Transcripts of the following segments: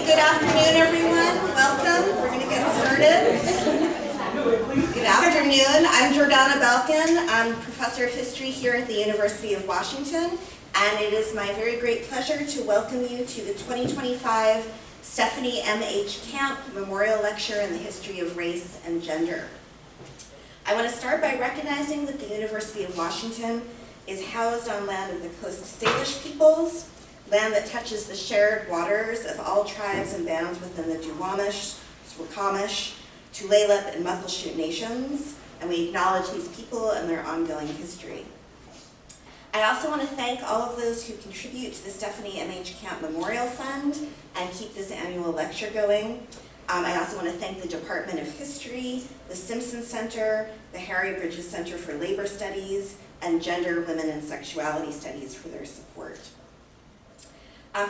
Good afternoon, everyone. Welcome. We're going to get started. Good afternoon. I'm Jordana Belkin. I'm professor of history here at the University of Washington, and it is my very great pleasure to welcome you to the 2025 Stephanie M.H. Camp Memorial Lecture in the History of Race and Gender. I want to start by recognizing that the University of Washington is housed on land of the Coast Salish peoples, land that touches the shared waters of all tribes and bands within the Duwamish, Swinomish, Tulalip, and Muckleshoot nations, and we acknowledge these people and their ongoing history. I also want to thank all of those who contribute to the Stephanie M.H. Camp Memorial Fund and keep this annual lecture going. I also want to thank the Department of History, the Simpson Center, the Harry Bridges Center for Labor Studies, and Gender, Women, and Sexuality Studies for their support.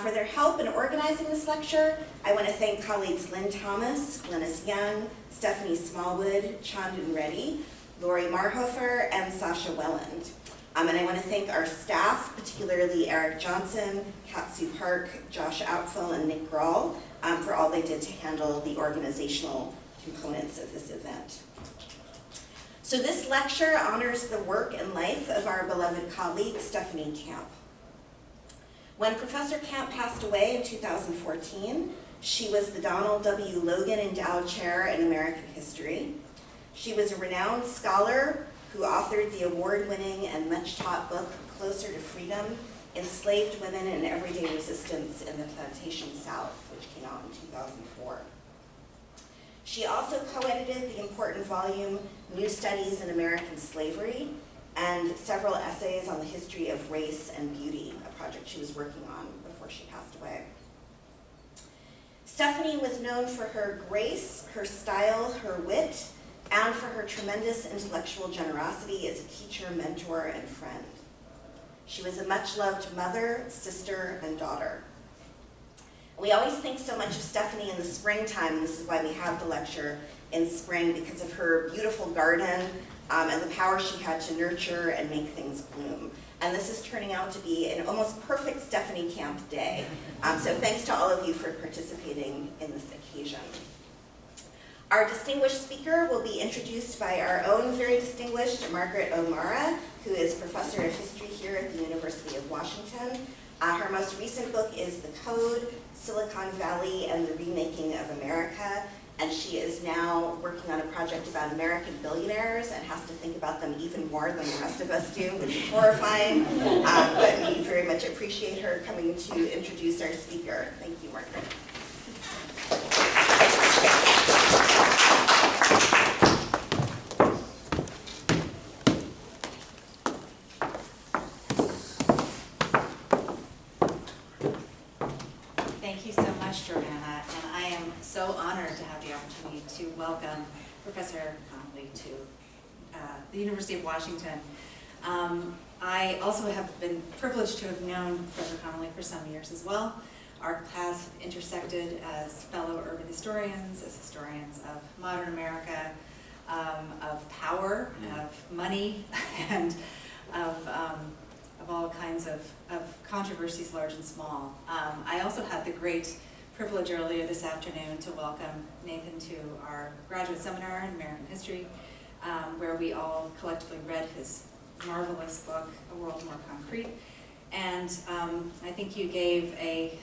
For their help in organizing this lecture, I want to thank colleagues Lynn Thomas, Glennis Young, Stephanie Smallwood, Chandan Reddy, Lori Marhofer, and Sasha Welland. And I want to thank our staff, particularly Eric Johnson, Katsu Park, Josh Outfill, and Nick Grawl, for all they did to handle the organizational components of this event. So this lecture honors the work and life of our beloved colleague, Stephanie Camp. When Professor Camp passed away in 2014, she was the Donald W. Logan Endowed Chair in American History. She was a renowned scholar who authored the award-winning and much-taught book, Closer to Freedom, Enslaved Women and Everyday Resistance in the Plantation South, which came out in 2004. She also co-edited the important volume, New Studies in American Slavery, and several essays on the history of race and beauty, a project she was working on before she passed away. Stephanie was known for her grace, her style, her wit, and for her tremendous intellectual generosity as a teacher, mentor, and friend. She was a much-loved mother, sister, and daughter. We always think so much of Stephanie in the springtime. This is why we have the lecture in spring, because of her beautiful garden, and the power she had to nurture and make things bloom. And this is turning out to be an almost perfect Stephanie Camp day. So thanks to all of you for participating in this occasion. Our distinguished speaker will be introduced by our own very distinguished Margaret O'Mara, who is professor of history here at the University of Washington. Her most recent book is The Code, Silicon Valley and the Remaking of America. And she is now working on a project about American billionaires and has to think about them even more than the rest of us do, which is horrifying. But we very much appreciate her coming to introduce our speaker. Thank you, Margaret. Thank you so much, Jordana, and I am so honored to have the opportunity to welcome Professor Connolly to the University of Washington. I also have been privileged to have known Professor Connolly for some years as well. Our paths intersected as fellow urban historians, as historians of modern America, of power, of money, and of all kinds of controversies, large and small. I also had the great privilege earlier this afternoon to welcome Nathan to our graduate seminar in American history, where we all collectively read his marvelous book, A World More Concrete. And I think you gave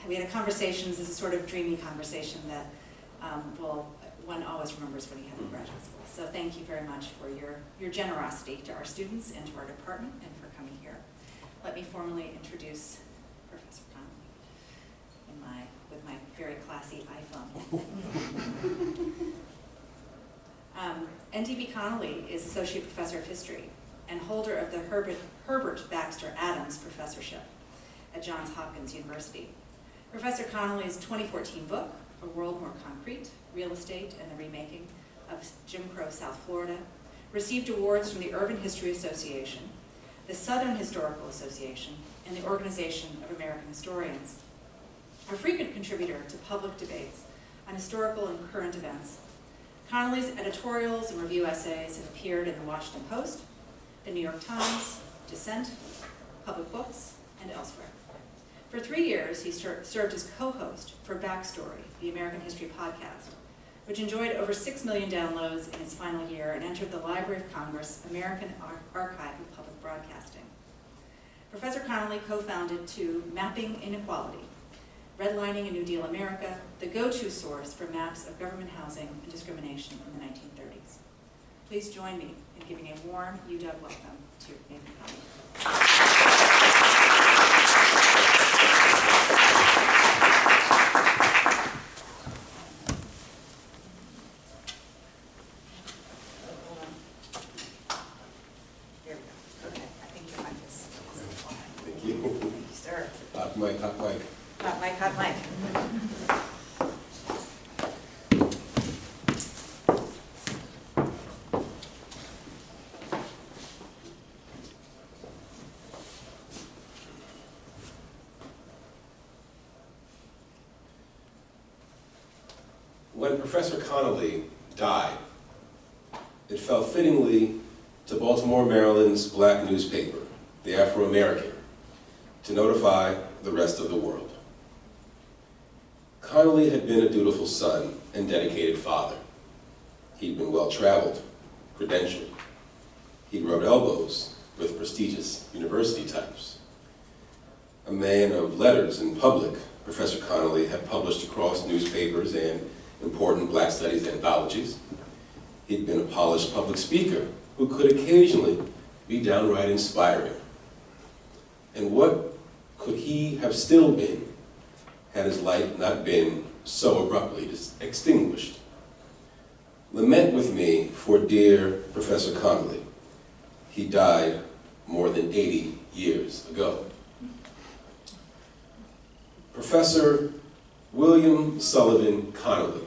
we had a conversation, this is a sort of dreamy conversation that one always remembers when you have a graduate school. So thank you very much for your generosity to our students and to our department and for coming here. Let me formally introduce Professor Connolly with my very classy iPhone. N.D.B. Connolly is Associate Professor of History and holder of the Herbert Baxter Adams Professorship at Johns Hopkins University. Professor Connolly's 2014 book, A World More Concrete, Real Estate and the Remaking of Jim Crow South Florida, received awards from the Urban History Association, the Southern Historical Association, and the Organization of American Historians. A frequent contributor to public debates on historical and current events, Connolly's editorials and review essays have appeared in the Washington Post, the New York Times, Dissent, Public Books, and elsewhere. For 3 years, he served as co-host for Backstory, the American History podcast, which enjoyed over 6 million downloads in its final year and entered the Library of Congress American Archive of Public Broadcasting. Professor Connolly co-founded Mapping Inequality, Redlining a New Deal America, the go-to source for maps of government housing and discrimination in the 1930s. Please join me in giving a warm UW welcome to Nathan Connolly. Hot mic. When Professor Connolly died, it fell fittingly to Baltimore, Maryland's black newspaper, The Afro-American, to notify the rest of the world. Connolly had been a dutiful son and dedicated father. He'd been well-traveled, credentialed. He'd rubbed elbows with prestigious university types. A man of letters in public, Professor Connolly had published across newspapers and important black studies anthologies. He'd been a polished public speaker who could occasionally be downright inspiring. And what could he have still been had his light not been so abruptly extinguished? Lament with me for dear Professor Connolly. He died more than 80 years ago. Professor William Sullivan Connolly,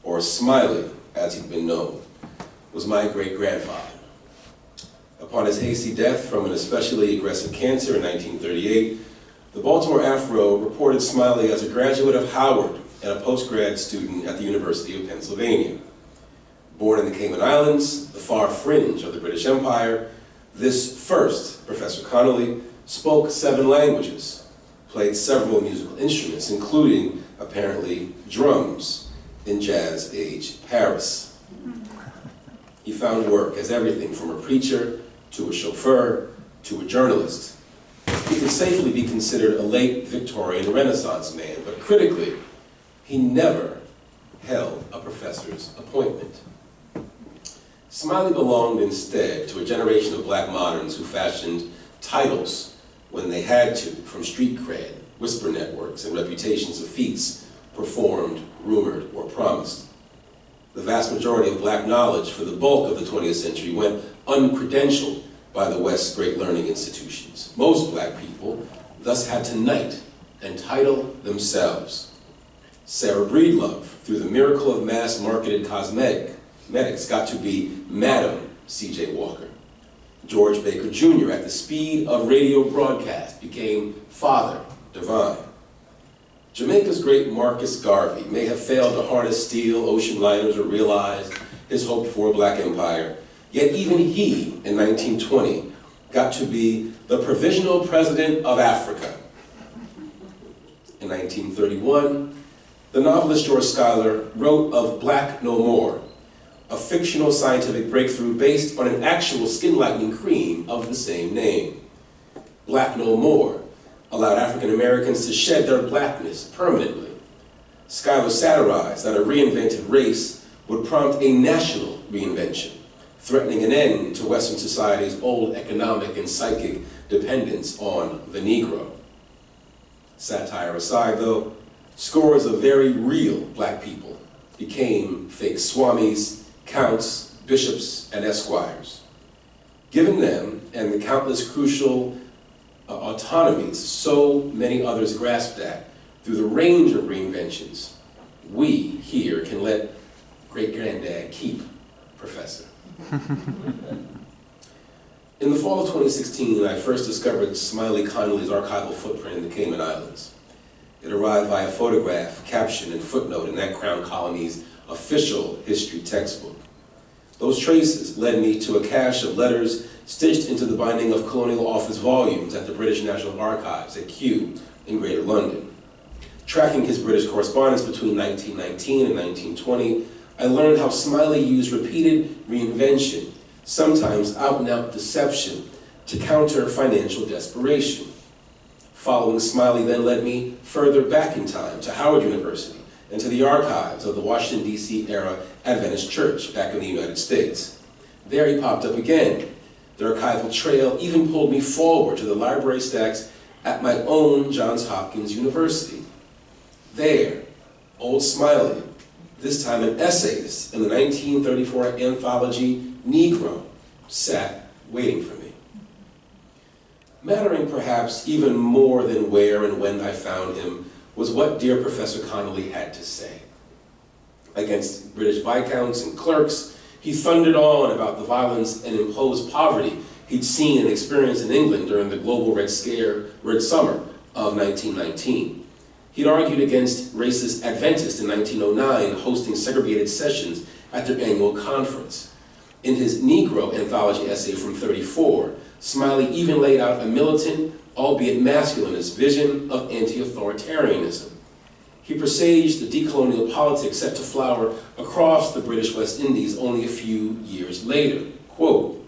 or Smiley as he'd been known, was my great-grandfather. Upon his hasty death from an especially aggressive cancer in 1938, the Baltimore Afro reported Smiley as a graduate of Howard and a postgrad student at the University of Pennsylvania. Born in the Cayman Islands, the far fringe of the British Empire, this first Professor Connolly spoke 7 languages, played several musical instruments, including, apparently, drums in jazz-age Paris. He found work as everything from a preacher to a chauffeur to a journalist. He could safely be considered a late Victorian Renaissance man, but critically, he never held a professor's appointment. Smiley belonged instead to a generation of black moderns who fashioned titles when they had to, from street cred, whisper networks, and reputations of feats performed, rumored, or promised. The vast majority of black knowledge for the bulk of the 20th century went uncredentialed by the West's great learning institutions. Most black people thus had to knight and title themselves. Sarah Breedlove, through the miracle of mass-marketed cosmetics, got to be Madam C.J. Walker. George Baker Jr., at the speed of radio broadcast, became Father Divine. Jamaica's great Marcus Garvey may have failed to harness steel ocean liners or realize his hoped-for black empire, yet even he, in 1920, got to be the provisional president of Africa. In 1931, the novelist George Schuyler wrote of Black No More, a fictional scientific breakthrough based on an actual skin-lightening cream of the same name. Black No More allowed African Americans to shed their blackness permanently. Schuyler satirized that a reinvented race would prompt a national reinvention, threatening an end to Western society's old economic and psychic dependence on the Negro. Satire aside, though, scores of very real black people became fake swamis, counts, bishops, and esquires. Given them and the countless crucial autonomies so many others grasped at through the range of reinventions, we here can let great-granddad keep Professor. In the fall of 2016, I first discovered Smiley Connolly's archival footprint in the Cayman Islands. It arrived via photograph, caption, and footnote in that Crown Colony's official history textbook. Those traces led me to a cache of letters stitched into the binding of colonial office volumes at the British National Archives at Kew, in Greater London. Tracking his British correspondence between 1919 and 1920, I learned how Smiley used repeated reinvention, sometimes out-and-out deception, to counter financial desperation. Following Smiley then led me further back in time to Howard University and to the archives of the Washington, D.C. era Adventist Church back in the United States. There he popped up again. The archival trail even pulled me forward to the library stacks at my own Johns Hopkins University. There, old Smiley, this time an essayist in the 1934 anthology Negro, sat waiting for me. Mattering perhaps even more than where and when I found him was what dear Professor Connolly had to say. Against British viscounts and clerks, he thundered on about the violence and imposed poverty he'd seen and experienced in England during the global Red Summer of 1919. He'd argued against racist Adventists in 1909 hosting segregated sessions at their annual conference. In his Negro anthology essay from '34, Smiley even laid out a militant, albeit masculinist, vision of anti-authoritarianism. He presaged the decolonial politics set to flower across the British West Indies only a few years later. Quote,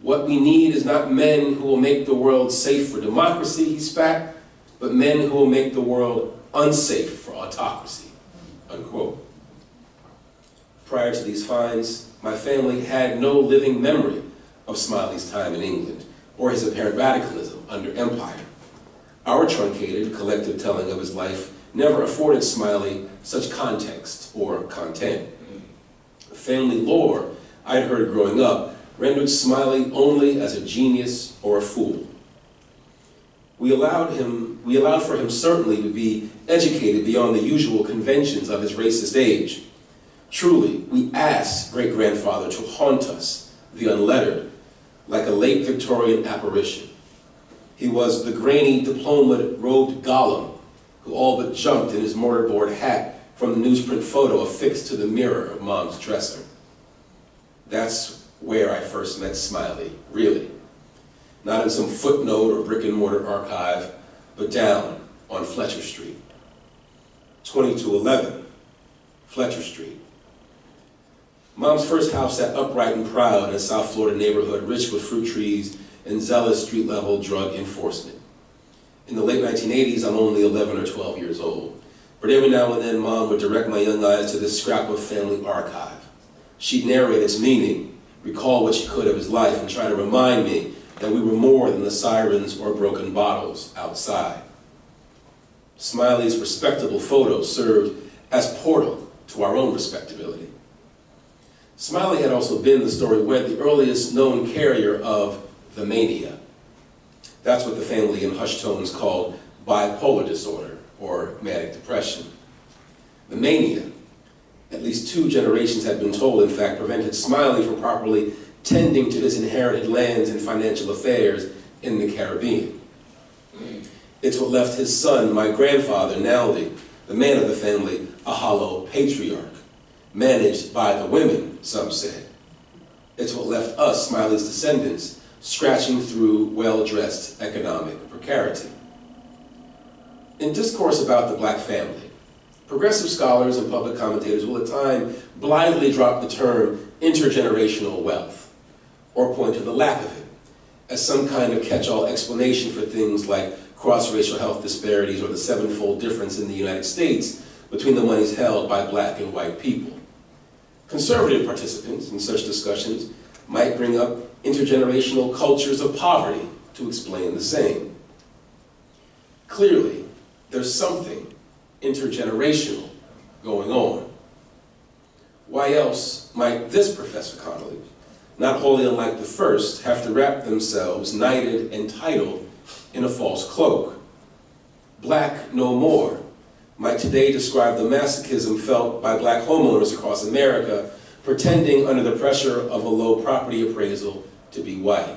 "What we need is not men who will make the world safe for democracy," he spat, "but men who will make the world unsafe for autocracy," unquote. Prior to these finds, my family had no living memory of Smiley's time in England or his apparent radicalism under empire. Our truncated collective telling of his life never afforded Smiley such context or content. Family lore I'd heard growing up rendered Smiley only as a genius or a fool. We allowed for him certainly to be educated beyond the usual conventions of his racist age. Truly, we asked great-grandfather to haunt us, the unlettered, like a late Victorian apparition. He was the grainy, diploma-robed golem who all but jumped in his mortarboard hat from the newsprint photo affixed to the mirror of Mom's dresser. That's where I first met Smiley, really. Not in some footnote or brick-and-mortar archive, but down on Fletcher Street. 2211 Fletcher Street. Mom's first house sat upright and proud in a South Florida neighborhood rich with fruit trees and zealous street-level drug enforcement. In the late 1980s, I'm only 11 or 12 years old, but every now and then Mom would direct my young eyes to this scrap of family archive. She'd narrate its meaning, recall what she could of his life, and try to remind me that we were more than the sirens or broken bottles outside. Smiley's respectable photos served as portal to our own respectability. Smiley had also been, the story went, the earliest known carrier of the mania. That's what the family in hushed tones called bipolar disorder or manic depression. The mania, at least 2 generations had been told, in fact, prevented Smiley from properly tending to his inherited lands and financial affairs in the Caribbean. It's what left his son, my grandfather, Naldi, the man of the family, a hollow patriarch, managed by the women, some said. It's what left us, Smiley's descendants, scratching through well-dressed economic precarity. In discourse about the black family, progressive scholars and public commentators will at times blithely drop the term intergenerational wealth, or point to the lack of it, as some kind of catch-all explanation for things like cross-racial health disparities or the 7-fold difference in the United States between the monies held by black and white people. Conservative participants in such discussions might bring up intergenerational cultures of poverty to explain the same. Clearly, there's something intergenerational going on. Why else might this Professor Connolly, not wholly unlike the first, have to wrap themselves, knighted and titled, in a false cloak? Black no more might today describe the masochism felt by black homeowners across America, pretending under the pressure of a low property appraisal to be white.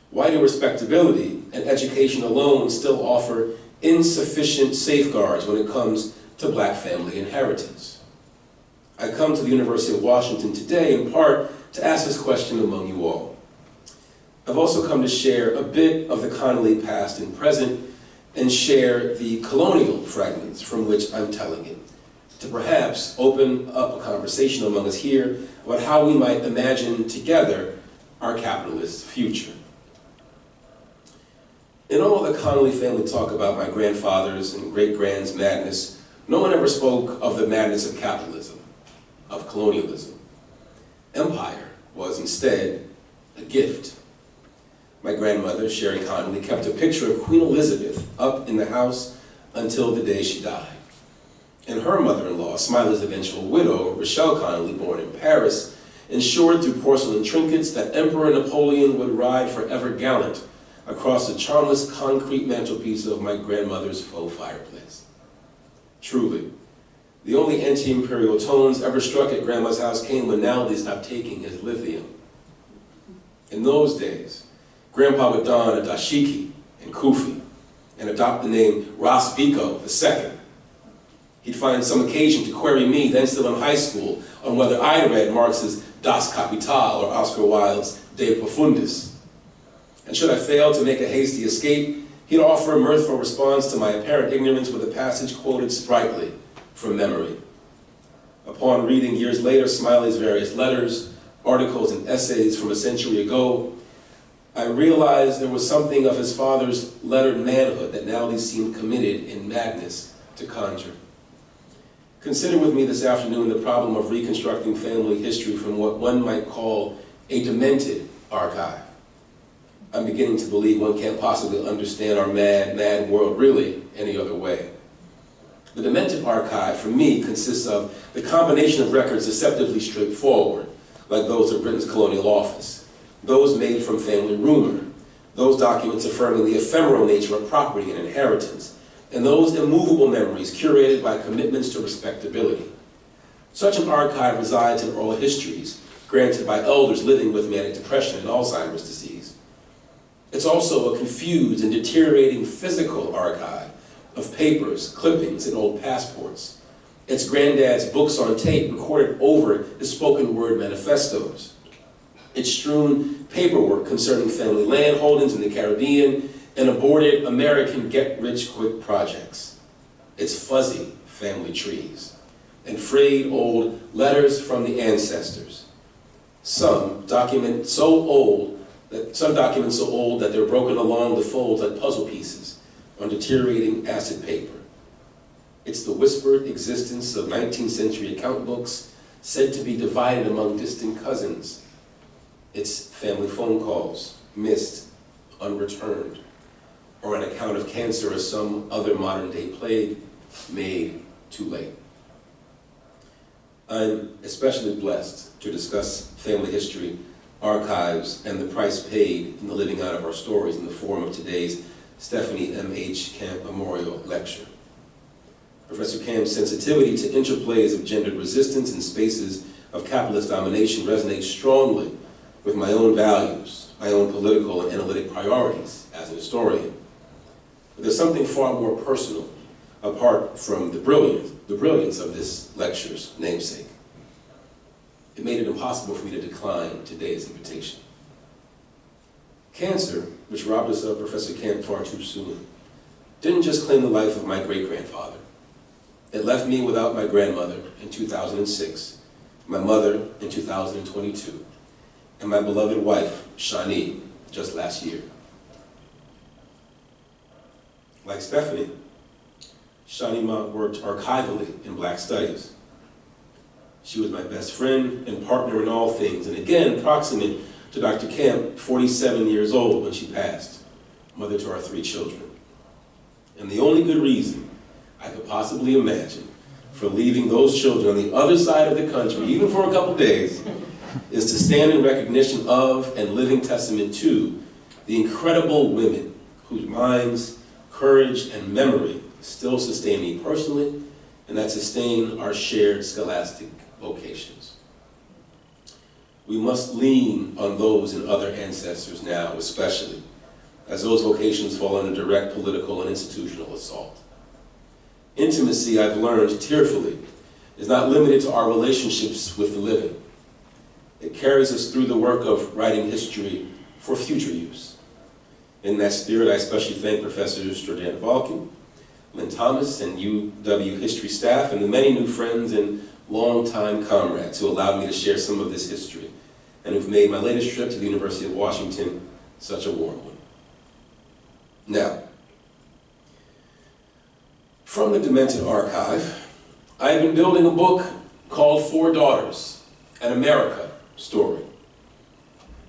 Why do respectability and education alone still offer insufficient safeguards when it comes to black family inheritance? I come to the University of Washington today in part to ask this question among you all. I've also come to share a bit of the Connolly past and present and share the colonial fragments from which I'm telling it, to perhaps open up a conversation among us here about how we might imagine together our capitalist future. In all the Connolly family talk about my grandfather's and great-grand's madness, no one ever spoke of the madness of capitalism, of colonialism. Empire was instead a gift. My grandmother, Sherry Connolly, kept a picture of Queen Elizabeth up in the house until the day she died. And her mother-in-law, Smiley's eventual widow, Rochelle Connolly, born in Paris, ensured through porcelain trinkets that Emperor Napoleon would ride forever gallant across the charmless concrete mantelpiece of my grandmother's faux fireplace. Truly, the only anti-imperial tones ever struck at Grandma's house came when Naldi stopped taking his lithium. In those days, Grandpa would don a dashiki and kufi and adopt the name Ras Biko II. He'd find some occasion to query me, then still in high school, on whether I'd read Marx's Das Kapital or Oscar Wilde's De Profundis. And should I fail to make a hasty escape, he'd offer a mirthful response to my apparent ignorance with a passage quoted sprightly from memory. Upon reading years later Smiley's various letters, articles, and essays from a century ago, I realized there was something of his father's lettered manhood that now he seemed committed in madness to conjure. Consider with me this afternoon the problem of reconstructing family history from what one might call a demented archive. I'm beginning to believe one can't possibly understand our mad, mad world really any other way. The demented archive, for me, consists of the combination of records deceptively straightforward, like those of Britain's colonial office, those made from family rumor, those documents affirming the ephemeral nature of property and inheritance, and those immovable memories curated by commitments to respectability. Such an archive resides in oral histories granted by elders living with manic depression and Alzheimer's disease. It's also a confused and deteriorating physical archive of papers, clippings, and old passports. It's granddad's books on tape recorded over his spoken word manifestos. It's strewn paperwork concerning family land holdings in the Caribbean and aborted American get-rich-quick projects. It's fuzzy family trees and frayed old letters from the ancestors. Some documents so old that they're broken along the folds like puzzle pieces on deteriorating acid paper. It's the whispered existence of 19th century account books said to be divided among distant cousins. It's family phone calls, missed, unreturned, or an account of cancer or some other modern-day plague made too late. I'm especially blessed to discuss family history, archives, and the price paid in the living out of our stories in the form of today's Stephanie M.H. Camp Memorial Lecture. Professor Camp's sensitivity to interplays of gendered resistance in spaces of capitalist domination resonates strongly with my own values, my own political and analytic priorities as an historian. But there's something far more personal apart from the brilliance of this lecture's namesake. It made it impossible for me to decline today's invitation. Cancer, which robbed us of Professor Camp far too soon, didn't just claim the life of my great-grandfather. It left me without my grandmother in 2006, my mother in 2022, and my beloved wife, Shani, just last year. Like Stephanie, Shani worked archivally in Black Studies. She was my best friend and partner in all things, and again, proximate to Dr. Camp, 47 years old when she passed, mother to our 3 children. And the only good reason I could possibly imagine for leaving those children on the other side of the country, even for a couple days, is to stand in recognition of and living testament to the incredible women whose minds, courage, and memory still sustain me personally, and that sustain our shared scholastic vocations. We must lean on those and other ancestors now, especially, as those vocations fall under direct political and institutional assault. Intimacy, I've learned tearfully, is not limited to our relationships with the living. It carries us through the work of writing history for future use. In that spirit, I especially thank Professors Jordana Balkin, Lynn Thomas, and UW history staff, and the many new friends and longtime comrades who allowed me to share some of this history, and who've made my latest trip to the University of Washington such a warm one. Now, from the Demented Archive, I have been building a book called Four Daughters, an America story.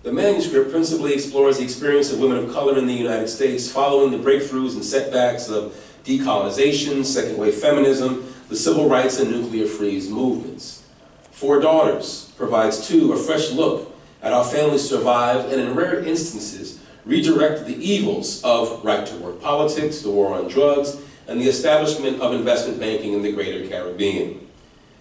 The manuscript principally explores the experience of women of color in the United States following the breakthroughs and setbacks of decolonization, second-wave feminism, the civil rights and nuclear freeze movements. Four Daughters provides, too, a fresh look at how families survived and, in rare instances, redirected the evils of right-to-work politics, the war on drugs, and the establishment of investment banking in the greater Caribbean.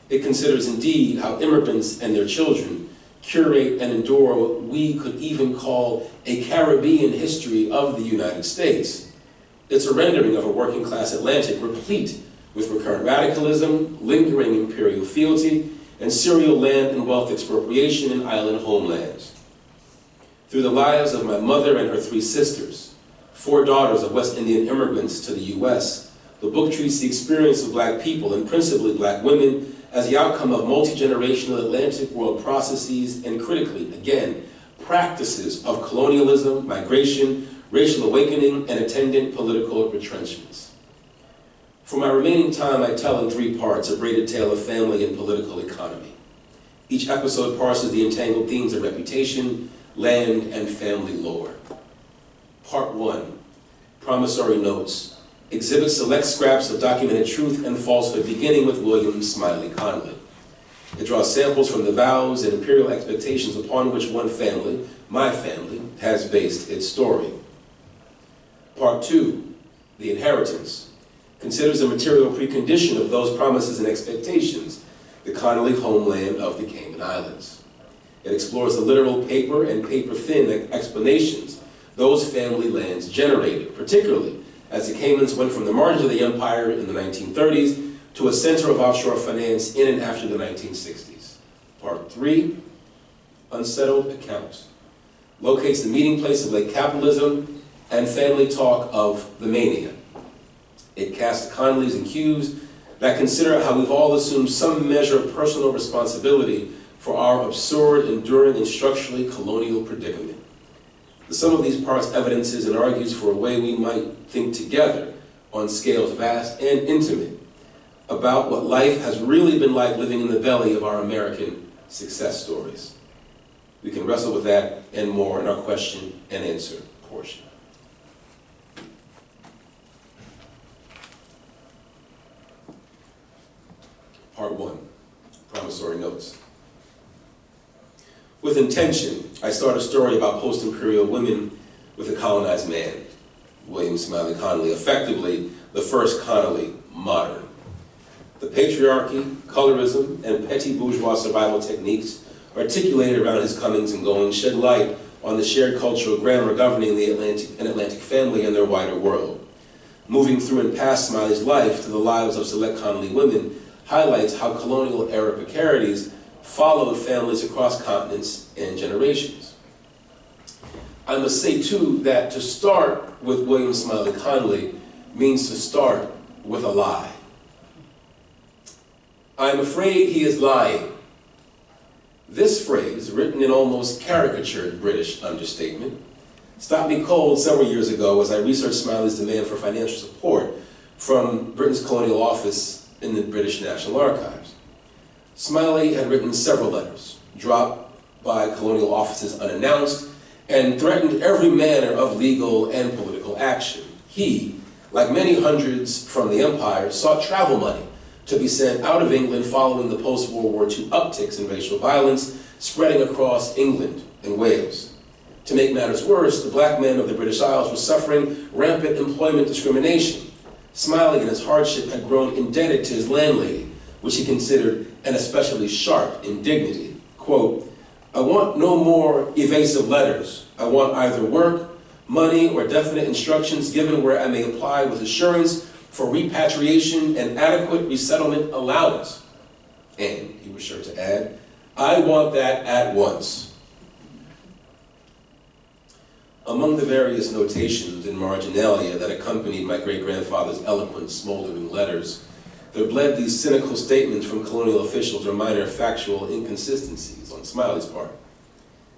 It considers, indeed, how immigrants and their children curate and endure what we could even call a Caribbean history of the United States. It's a rendering of a working-class Atlantic replete with recurrent radicalism, lingering imperial fealty, and serial land and wealth expropriation in island homelands. Through the lives of my mother and her three sisters, four daughters of West Indian immigrants to the U.S., the book treats the experience of Black people, and principally Black women, as the outcome of multi-generational Atlantic world processes and, critically, again, practices of colonialism, migration, racial awakening, and attendant political retrenchments. For my remaining time, I tell in three parts a braided tale of family and political economy. Each episode parses the entangled themes of reputation, land, and family lore. Part 1, Promissory Notes, exhibits select scraps of documented truth and falsehood, beginning with William Smiley Connolly. It draws samples from the vows and imperial expectations upon which one family, my family, has based its story. Part 2, The Inheritance, considers a material precondition of those promises and expectations, the Connolly homeland of the Cayman Islands. It explores the literal paper and paper-thin explanations those family lands generated, particularly as the Caymans went from the margins of the empire in the 1930s to a center of offshore finance in and after the 1960s. Part 3, Unsettled Accounts, locates the meeting place of late capitalism and family talk of the mania. It casts the Connollys and Hughes that consider how we've all assumed some measure of personal responsibility for our absurd, enduring, and structurally colonial predicament. The sum of these parts evidences and argues for a way we might think together on scales vast and intimate about what life has really been like living in the belly of our American success stories. We can wrestle with that and more in our question and answer portion. Part 1, Promissory Notes. With intention, I start a story about post-imperial women with a colonized man, William Smiley Connolly, effectively the first Connolly modern. The patriarchy, colorism, and petty bourgeois survival techniques articulated around his comings and goings shed light on the shared cultural grammar governing the Atlantic family and their wider world. Moving through and past Smiley's life to the lives of select Connolly women highlights how colonial-era precarities followed families across continents and generations. I must say, too, that to start with William Smiley Connolly means to start with a lie. I'm afraid he is lying. This phrase, written in almost caricatured British understatement, stopped me cold several years ago as I researched Smiley's demand for financial support from Britain's colonial office in the British National Archives. Smiley had written several letters, dropped by colonial offices unannounced, and threatened every manner of legal and political action. He, like many hundreds from the empire, sought travel money to be sent out of England following the post-World War II upticks in racial violence spreading across England and Wales. To make matters worse, the black men of the British Isles were suffering rampant employment discrimination. Smiley in his hardship had grown indebted to his landlady, which he considered an especially sharp indignity. Quote, I want no more evasive letters. I want either work, money, or definite instructions given where I may apply with assurance for repatriation and adequate resettlement allowance. And, he was sure to add, I want that at once. A Among the various notations and marginalia that accompanied my great-grandfather's eloquent, smoldering letters, there bled these cynical statements from colonial officials or minor factual inconsistencies on Smiley's part.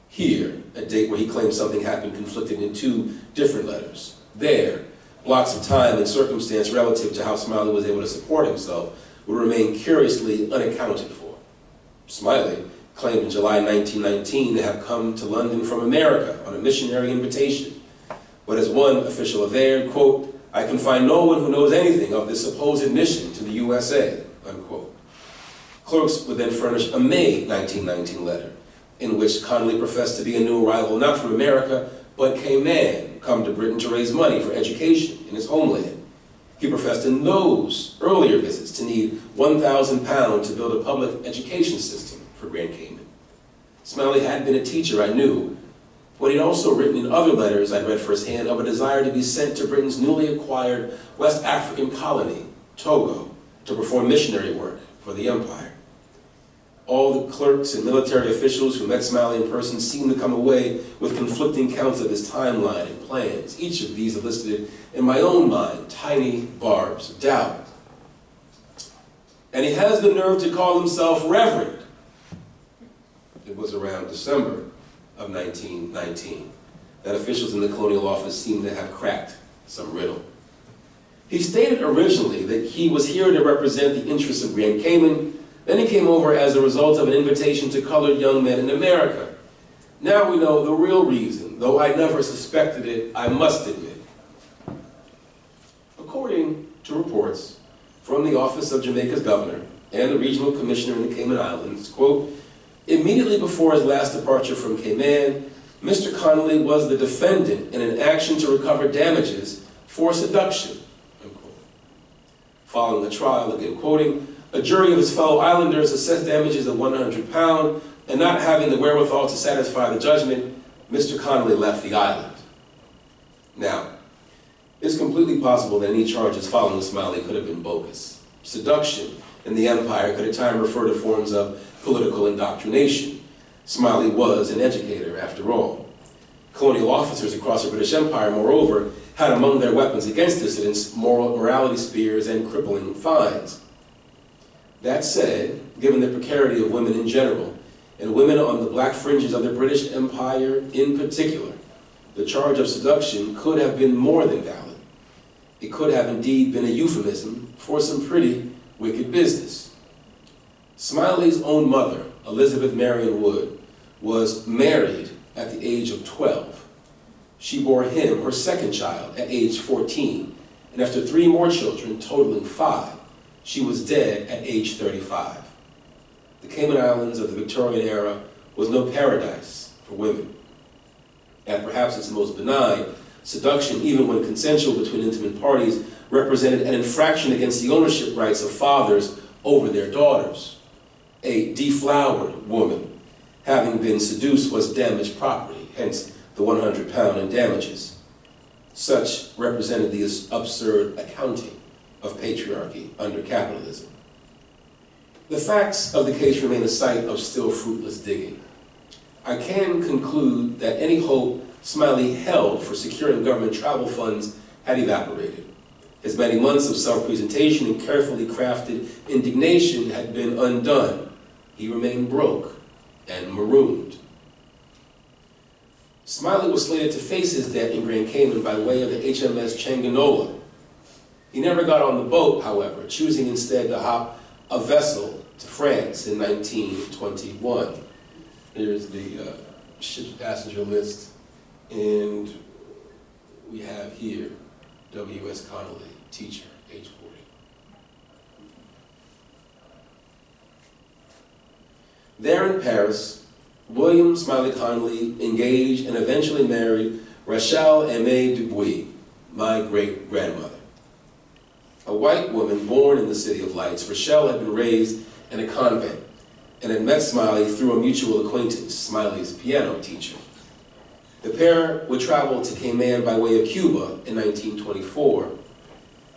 Here, a date where he claimed something happened conflicted in two different letters. There, blocks of time and circumstance relative to how Smiley was able to support himself would remain curiously unaccounted for. Smiley claimed in July 1919 to have come to London from America on a missionary invitation. But as one official averred, quote, "I can find no one who knows anything of this supposed mission to the USA," unquote. Clerks would then furnish a May 1919 letter in which Connolly professed to be a new arrival not from America, but Cayman, come to Britain to raise money for education in his homeland. He professed in those earlier visits to need £1,000 to build a public education system for Grand Cayman. Smiley had been a teacher, I knew, but he'd also written in other letters I'd read firsthand of a desire to be sent to Britain's newly acquired West African colony, Togo, to perform missionary work for the empire. All the clerks and military officials who met Smiley in person seemed to come away with conflicting accounts of his timeline and plans. Each of these elicited, in my own mind, tiny barbs of doubt. And he has the nerve to call himself Reverend. It was around December of 1919 that officials in the colonial office seemed to have cracked some riddle. He stated originally that he was here to represent the interests of Grand Cayman. Then he came over as a result of an invitation to colored young men in America. Now we know the real reason, though I never suspected it, I must admit. According to reports from the Office of Jamaica's Governor and the Regional Commissioner in the Cayman Islands, quote, immediately before his last departure from Cayman, Mr. Connolly was the defendant in an action to recover damages for seduction, unquote. Following the trial, again quoting, a jury of his fellow islanders assessed damages of £100, and not having the wherewithal to satisfy the judgment, Mr. Connolly left the island. Now, it's completely possible that any charges following Smiley could have been bogus. Seduction in the empire could at times refer to forms of political indoctrination. Smiley was an educator, after all. Colonial officers across the British Empire, moreover, had among their weapons against dissidents morality spears and crippling fines. That said, given the precarity of women in general, and women on the black fringes of the British Empire in particular, the charge of seduction could have been more than valid. It could have indeed been a euphemism for some pretty wicked business. Smiley's own mother, Elizabeth Marion Wood, was married at the age of 12. She bore him her second child at age 14, and after 3 more children, totaling 5, she was dead at age 35. The Cayman Islands of the Victorian era was no paradise for women. And perhaps its most benign, seduction, even when consensual between intimate parties, represented an infraction against the ownership rights of fathers over their daughters. A deflowered woman, having been seduced, was damaged property, hence the £100 in damages. Such represented the absurd accounting of patriarchy under capitalism. The facts of the case remain a site of still fruitless digging. I can conclude that any hope Smiley held for securing government travel funds had evaporated. His many months of self-presentation and carefully crafted indignation had been undone. He remained broke and marooned. Smiley was slated to face his debt in Grand Cayman by way of the HMS Changanola. He never got on the boat, however, choosing instead to hop a vessel to France in 1921. Here's the ship's passenger list, and we have here W.S. Connolly, teacher, age 40. There in Paris, William Smiley Connolly engaged and eventually married Rachel Aimée Dubuis, my great-grandmother. A white woman born in the City of Lights, Rachel had been raised in a convent and had met Smiley through a mutual acquaintance, Smiley's piano teacher. The pair would travel to Cayman by way of Cuba in 1924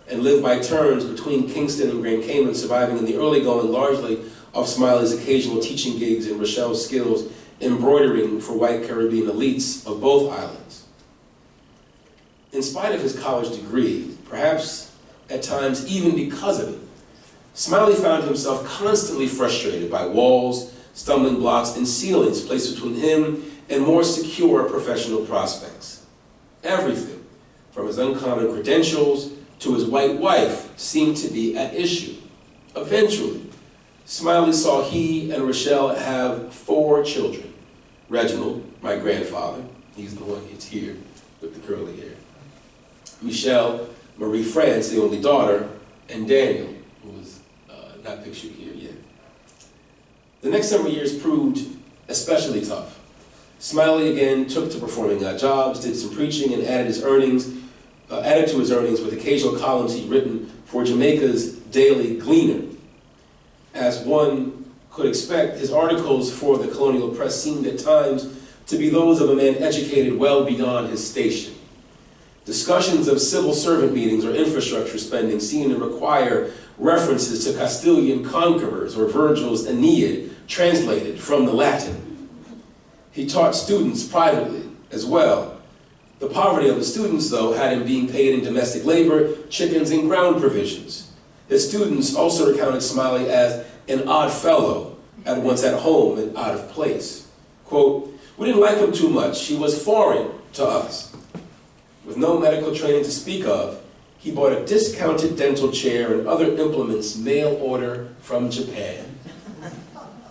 and lived by turns between Kingston and Grand Cayman, surviving in the early going largely of Smiley's occasional teaching gigs and Rachel's skills embroidering for white Caribbean elites of both islands. In spite of his college degree, perhaps at times even because of it, Smiley found himself constantly frustrated by walls, stumbling blocks, and ceilings placed between him and more secure professional prospects. Everything, from his uncommon credentials to his white wife, seemed to be at issue. Eventually, Smiley saw he and Rochelle have 4 children. Reginald, my grandfather, he's the one that's here with the curly hair. Michelle, Marie France, the only daughter, and Daniel, who was not pictured here yet. The next several years proved especially tough. Smiley again took to performing odd jobs, did some preaching, and added to his earnings with occasional columns he'd written for Jamaica's Daily Gleaner. As one could expect, his articles for the colonial press seemed at times to be those of a man educated well beyond his station. Discussions of civil servant meetings or infrastructure spending seemed to require references to Castilian conquerors or Virgil's Aeneid translated from the Latin. He taught students privately as well. The poverty of the students, though, had him being paid in domestic labor, chickens, and ground provisions. His students also recounted Smiley as an odd fellow, at once at home and out of place. Quote, "We didn't like him too much. He was foreign to us." With no medical training to speak of, he bought a discounted dental chair and other implements mail order from Japan.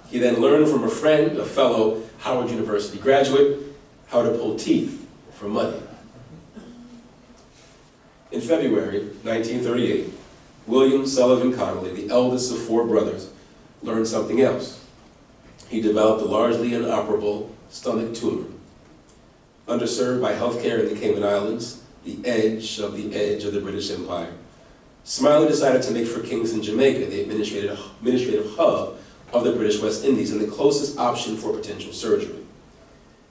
He then learned from a friend, a fellow Howard University graduate, how to pull teeth for money. In February 1938, William Sullivan Connolly, the eldest of 4 brothers, learned something else. He developed a largely inoperable stomach tumor. Underserved by healthcare in the Cayman Islands, the edge of the British Empire, Smiley decided to make for Kingston, Jamaica, the administrative hub of the British West Indies and the closest option for potential surgery.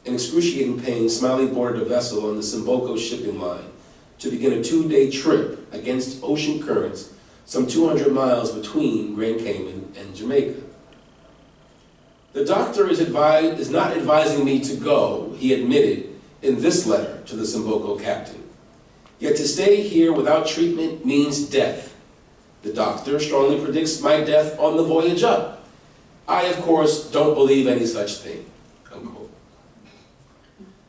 In excruciating pain, Smiley boarded a vessel on the Simboko shipping line to begin a 2-day trip against ocean currents some 200 miles between Grand Cayman and Jamaica. "The doctor is not advising me to go," he admitted in this letter to the Simboko captain. "Yet to stay here without treatment means death. The doctor strongly predicts my death on the voyage up. I, of course, don't believe any such thing." Unquote.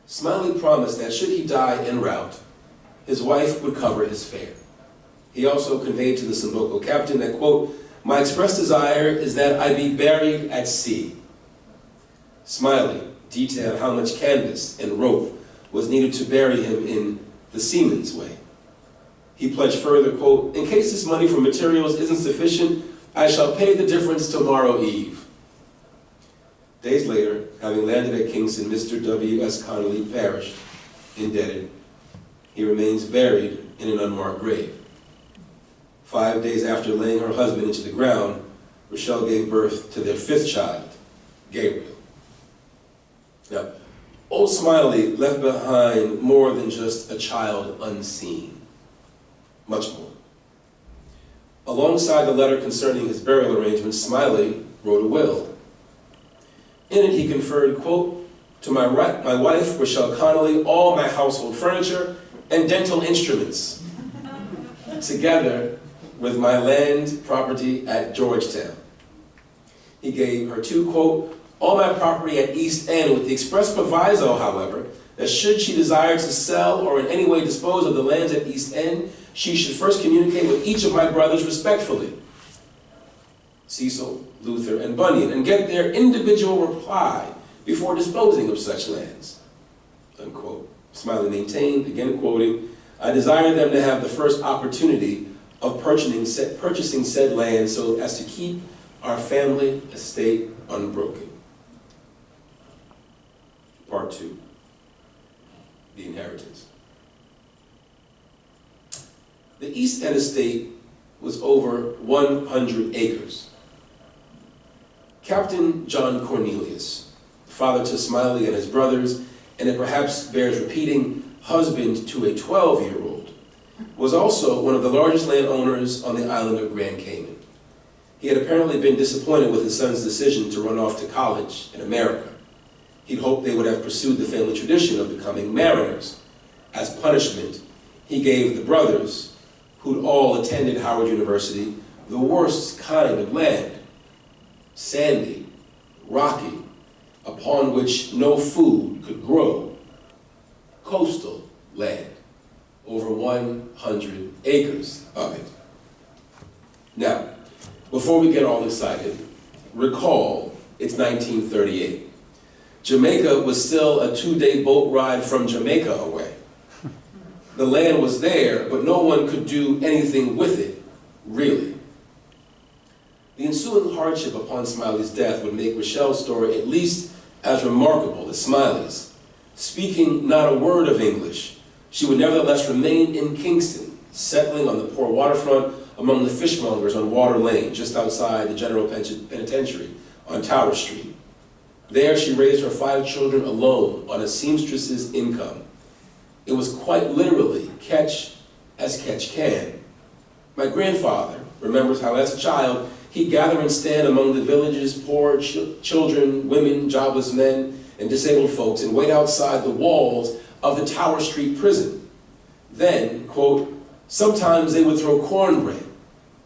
Smiley promised that should he die en route, his wife would cover his fare. He also conveyed to the Simboko captain that, quote, "My express desire is that I be buried at sea." Smiley detailed how much canvas and rope was needed to bury him in the seaman's way. He pledged further, quote, "In case this money for materials isn't sufficient, I shall pay the difference tomorrow eve." Days later, having landed at Kingston, Mr. W.S. Connolly perished, indebted. He remains buried in an unmarked grave. 5 days after laying her husband into the ground, Rochelle gave birth to their 5th child, Gabriel. Now, old Smiley left behind more than just a child unseen, much more. Alongside the letter concerning his burial arrangements, Smiley wrote a will. In it, he conferred, quote, "To my wife, Rochelle Connolly, all my household furniture and dental instruments, together with my land property at Georgetown." He gave her to, quote, "all my property at East End, with the express proviso, however, that should she desire to sell or in any way dispose of the lands at East End, she should first communicate with each of my brothers respectfully, Cecil, Luther, and Bunyan, and get their individual reply before disposing of such lands." Unquote. Smiley maintained, again quoting, "I desire them to have the first opportunity of purchasing said land so as to keep our family estate unbroken." Part 2, the inheritance. The East End estate was over 100 acres. Captain John Cornelius, father to Smiley and his brothers, and it perhaps bears repeating, husband to a 12-year-old, was also one of the largest landowners on the island of Grand Cayman. He had apparently been disappointed with his son's decision to run off to college in America. He'd hoped they would have pursued the family tradition of becoming mariners. As punishment, He gave the brothers, who'd all attended Howard University, the worst kind of land, sandy, rocky, upon which no food could grow, coastal land, over 100 acres of it. Now, before we get all excited, recall it's 1938. Jamaica was still a 2-day boat ride from Jamaica away. The land was there, but no one could do anything with it, really. The ensuing hardship upon Smiley's death would make Rochelle's story at least as remarkable as Smiley's. Speaking not a word of English, she would nevertheless remain in Kingston, settling on the poor waterfront among the fishmongers on Water Lane, just outside the General Penitentiary on Tower Street. There she raised her 5 children alone on a seamstress's income. It was quite literally catch as catch can. My grandfather remembers how as a child he'd gather and stand among the village's poor children, women, jobless men, and disabled folks and wait outside the walls of the Tower Street prison. Then, quote, sometimes they would throw cornbread.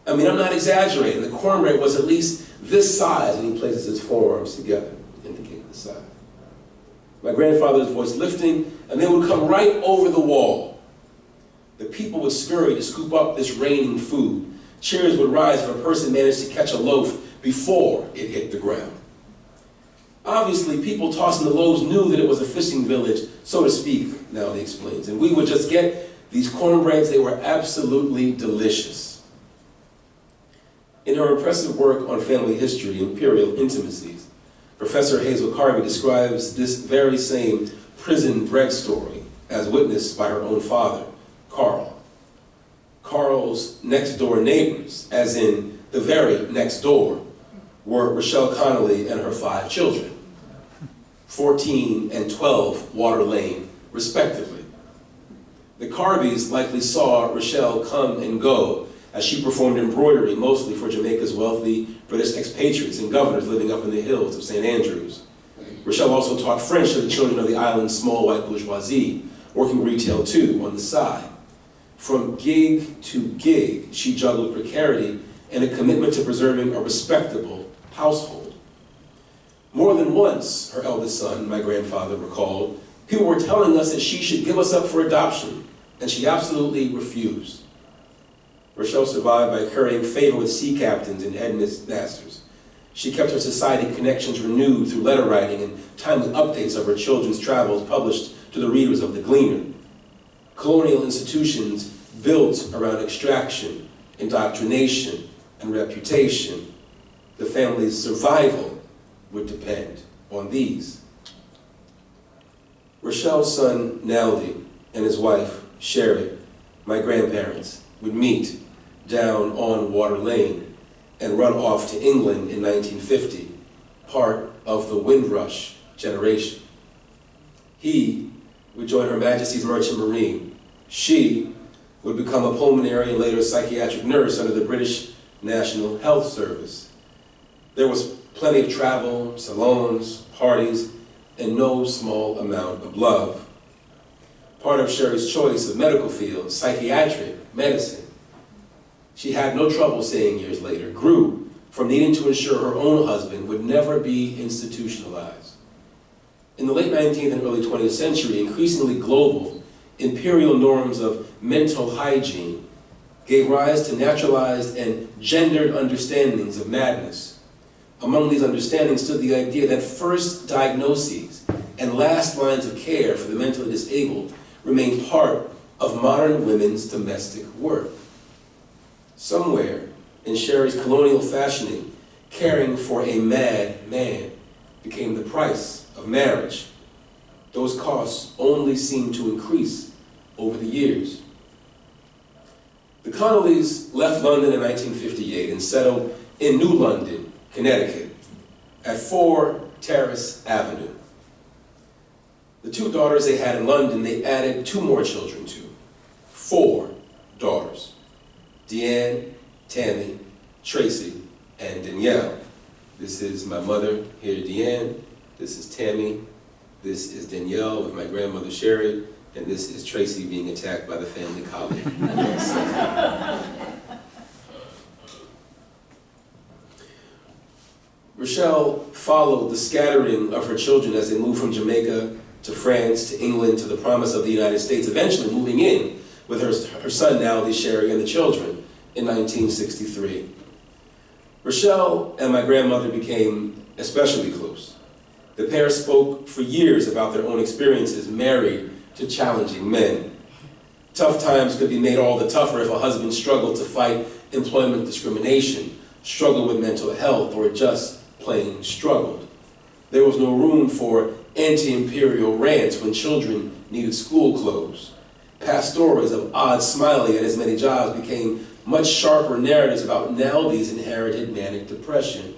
I mean, I'm not exaggerating. The cornbread was at least this size, and he places his forearms together, indicating the size. My grandfather's voice lifting, and they would come right over the wall. The people would scurry to scoop up this raining food. Cheers would rise if a person managed to catch a loaf before it hit the ground. Obviously, people tossing the loaves knew that it was a fishing village, so to speak, now he explains. And we would just get these cornbreads. They were absolutely delicious. In her impressive work on family history, Imperial Intimacies, Professor Hazel Carvey describes this very same prison bread story as witnessed by her own father, Carl. Carl's next-door neighbors, as in the very next door, were Rochelle Connolly and her 5 children, 14 and 12 Water Lane, respectively. The Carveys likely saw Rochelle come and go as she performed embroidery mostly for Jamaica's wealthy British expatriates and governors living up in the hills of St. Andrews. Rochelle also taught French to the children of the island's small white bourgeoisie, working retail too on the side. From gig to gig, she juggled precarity and a commitment to preserving a respectable household. More than once, her eldest son, my grandfather, recalled, people were telling us that she should give us up for adoption, and she absolutely refused. Rochelle survived by currying favor with sea captains and headmasters. She kept her society connections renewed through letter writing and timely updates of her children's travels published to the readers of The Gleaner. Colonial institutions built around extraction, indoctrination, and reputation. The family's survival would depend on these. Rochelle's son, Naldi, and his wife, Sherry, my grandparents, would meet down on Water Lane and run off to England in 1950, part of the Windrush generation. He would join Her Majesty's Merchant Marine. She would become a pulmonary and later psychiatric nurse under the British National Health Service. There was plenty of travel, salons, parties, and no small amount of love. Part of Sherry's choice of medical field, psychiatric medicine, she had no trouble saying years later, grew from needing to ensure her own husband would never be institutionalized. In the late 19th and early 20th century, increasingly global, imperial norms of mental hygiene gave rise to naturalized and gendered understandings of madness. Among these understandings stood the idea that first diagnoses and last lines of care for the mentally disabled remain part of modern women's domestic work. Somewhere in Sherry's colonial fashioning, caring for a mad man became the price of marriage. Those costs only seemed to increase over the years. The Connollys left London in 1958 and settled in New London, Connecticut, at 4 Terrace Avenue. The 2 daughters they had in London, they added 2 more children to. 4 daughters. Deanne, Tammy, Tracy, and Danielle. This is my mother, here Deanne. This is Tammy. This is Danielle with my grandmother Sherry. And this is Tracy being attacked by the family colleague. Rochelle followed the scattering of her children as they moved from Jamaica to France to England to the promise of the United States, eventually moving in with her son Nally, Sherry, and the children in 1963. Rochelle and my grandmother became especially close. The pair spoke for years about their own experiences married to challenging men. Tough times could be made all the tougher if a husband struggled to fight employment discrimination, struggled with mental health, or just plain struggled. There was no room for anti-imperial rants when children needed school clothes. Past stories of odd Smiley and his many jobs became much sharper narratives about Naldy's inherited manic depression.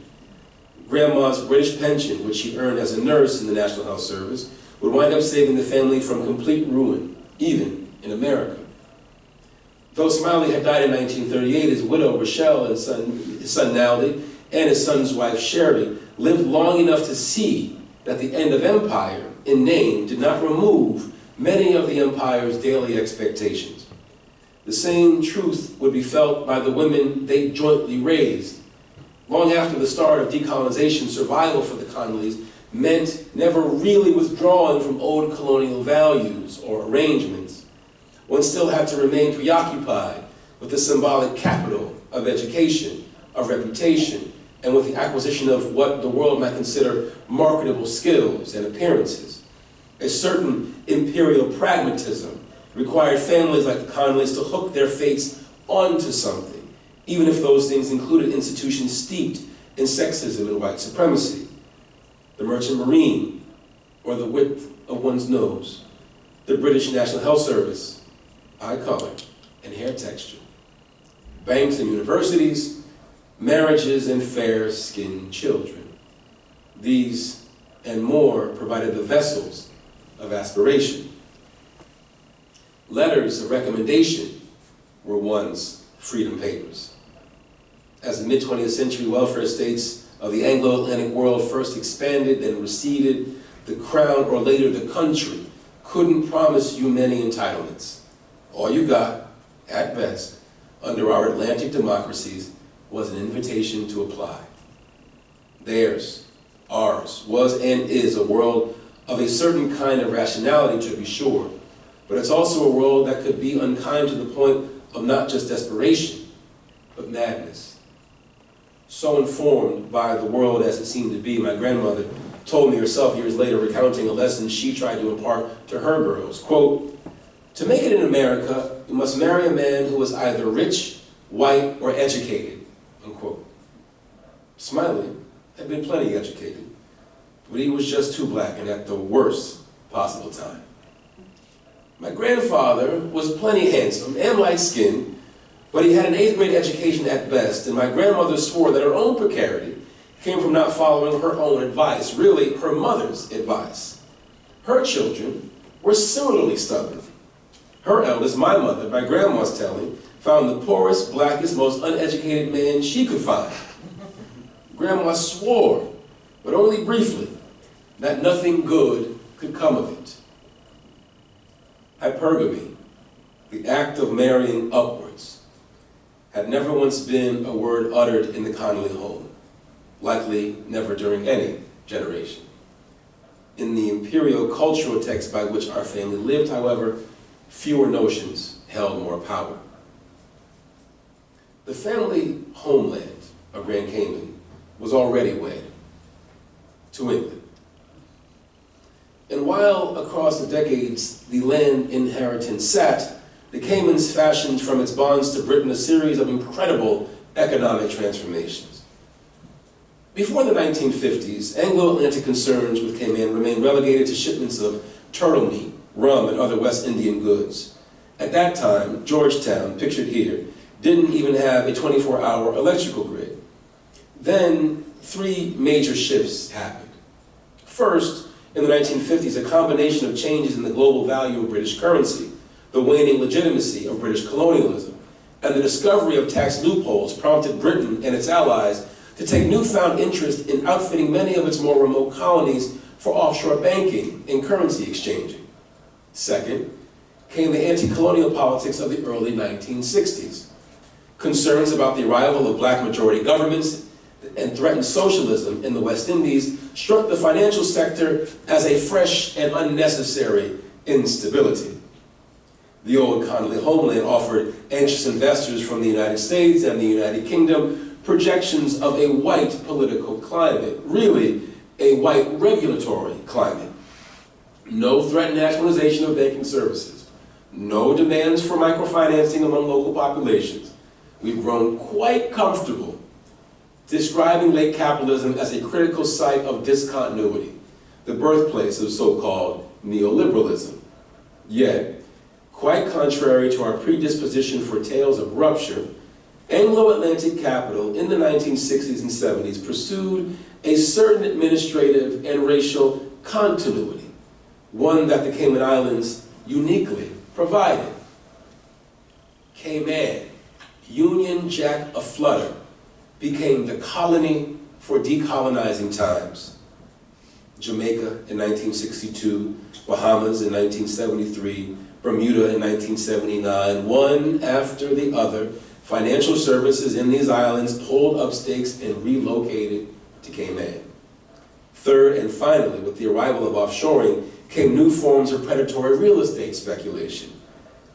Grandma's British pension, which she earned as a nurse in the National Health Service, would wind up saving the family from complete ruin, even in America. Though Smiley had died in 1938, his widow, Rochelle, and his son Naldy, and his son's wife, Sherry, lived long enough to see that the end of empire, in name, did not remove many of the empire's daily expectations. The same truth would be felt by the women they jointly raised. Long after the start of decolonization, survival for the Connollys meant never really withdrawing from old colonial values or arrangements. One still had to remain preoccupied with the symbolic capital of education, of reputation, and with the acquisition of what the world might consider marketable skills and appearances. A certain imperial pragmatism required families like the Connollys to hook their fates onto something, even if those things included institutions steeped in sexism and white supremacy. The Merchant Marine, or the width of one's nose, the British National Health Service, eye color, and hair texture, banks and universities, marriages and fair-skinned children. These and more provided the vessels of aspiration. Letters of recommendation were one's freedom papers. As the mid-20th century welfare states of the Anglo-Atlantic world first expanded, then receded, the crown, or later the country, couldn't promise you many entitlements. All you got, at best, under our Atlantic democracies, was an invitation to apply. Theirs, ours, was and is a world of a certain kind of rationality, to be sure, but it's also a world that could be unkind to the point of not just desperation, but madness. So informed by the world as it seemed to be, my grandmother told me herself years later, recounting a lesson she tried to impart to her girls, quote, "To make it in America, you must marry a man who is either rich, white, or educated," unquote. Smiley had been plenty educated, but he was just too black and at the worst possible time. My grandfather was plenty handsome and light-skinned, but he had an 8th grade education at best, and my grandmother swore that her own precarity came from not following her own advice, really her mother's advice. Her children were similarly stubborn. Her eldest, my mother, by grandma's telling, found the poorest, blackest, most uneducated man she could find. Grandma swore, but only briefly, that nothing good could come of it. Hypergamy, the act of marrying upwards, had never once been a word uttered in the Connolly home, likely never during any generation. In the imperial cultural text by which our family lived, however, fewer notions held more power. The family homeland of Grand Cayman was already wed to England. And while across the decades the land inheritance sat, the Caymans fashioned from its bonds to Britain a series of incredible economic transformations. Before the 1950s, Anglo-Atlantic concerns with Cayman remained relegated to shipments of turtle meat, rum, and other West Indian goods. At that time, Georgetown, pictured here, didn't even have a 24-hour electrical grid. Then, 3 major shifts happened. First, in the 1950s, a combination of changes in the global value of British currency, the waning legitimacy of British colonialism, and the discovery of tax loopholes prompted Britain and its allies to take newfound interest in outfitting many of its more remote colonies for offshore banking and currency exchanging. Second, came the anti-colonial politics of the early 1960s. Concerns about the arrival of black majority governments and threatened socialism in the West Indies struck the financial sector as a fresh and unnecessary instability. The old Connolly homeland offered anxious investors from the United States and the United Kingdom projections of a white political climate, really a white regulatory climate. No threatened nationalization of banking services, no demands for microfinancing among local populations. We've grown quite comfortable describing late capitalism as a critical site of discontinuity, the birthplace of so-called neoliberalism. Yet, quite contrary to our predisposition for tales of rupture, Anglo-Atlantic capital in the 1960s and 70s pursued a certain administrative and racial continuity, one that the Cayman Islands uniquely provided. Cayman, Union Jack aflutter, became the colony for decolonizing times. Jamaica in 1962, Bahamas in 1973, Bermuda in 1979, one after the other, financial services in these islands pulled up stakes and relocated to Cayman. Third and finally, with the arrival of offshoring, came new forms of predatory real estate speculation.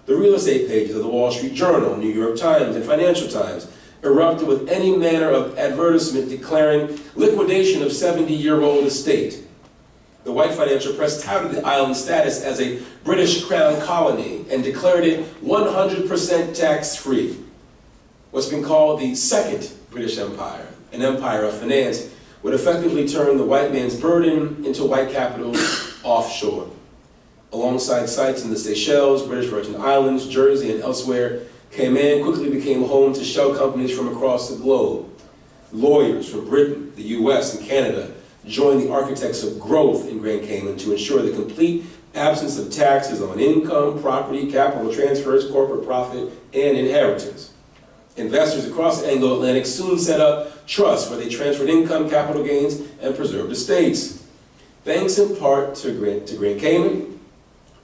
The real estate pages of the Wall Street Journal, New York Times, and Financial Times erupted with any manner of advertisement declaring liquidation of 70-year-old estate. The white financial press touted the island's status as a British Crown colony and declared it 100% tax-free. What's been called the Second British Empire, an empire of finance, would effectively turn the white man's burden into white capital offshore. Alongside sites in the Seychelles, British Virgin Islands, Jersey, and elsewhere, Cayman quickly became home to shell companies from across the globe. Lawyers from Britain, the US, and Canada joined the architects of growth in Grand Cayman to ensure the complete absence of taxes on income, property, capital transfers, corporate profit, and inheritance. Investors across the Anglo-Atlantic soon set up trusts where they transferred income, capital gains, and preserved estates. Thanks in part to Grand Cayman,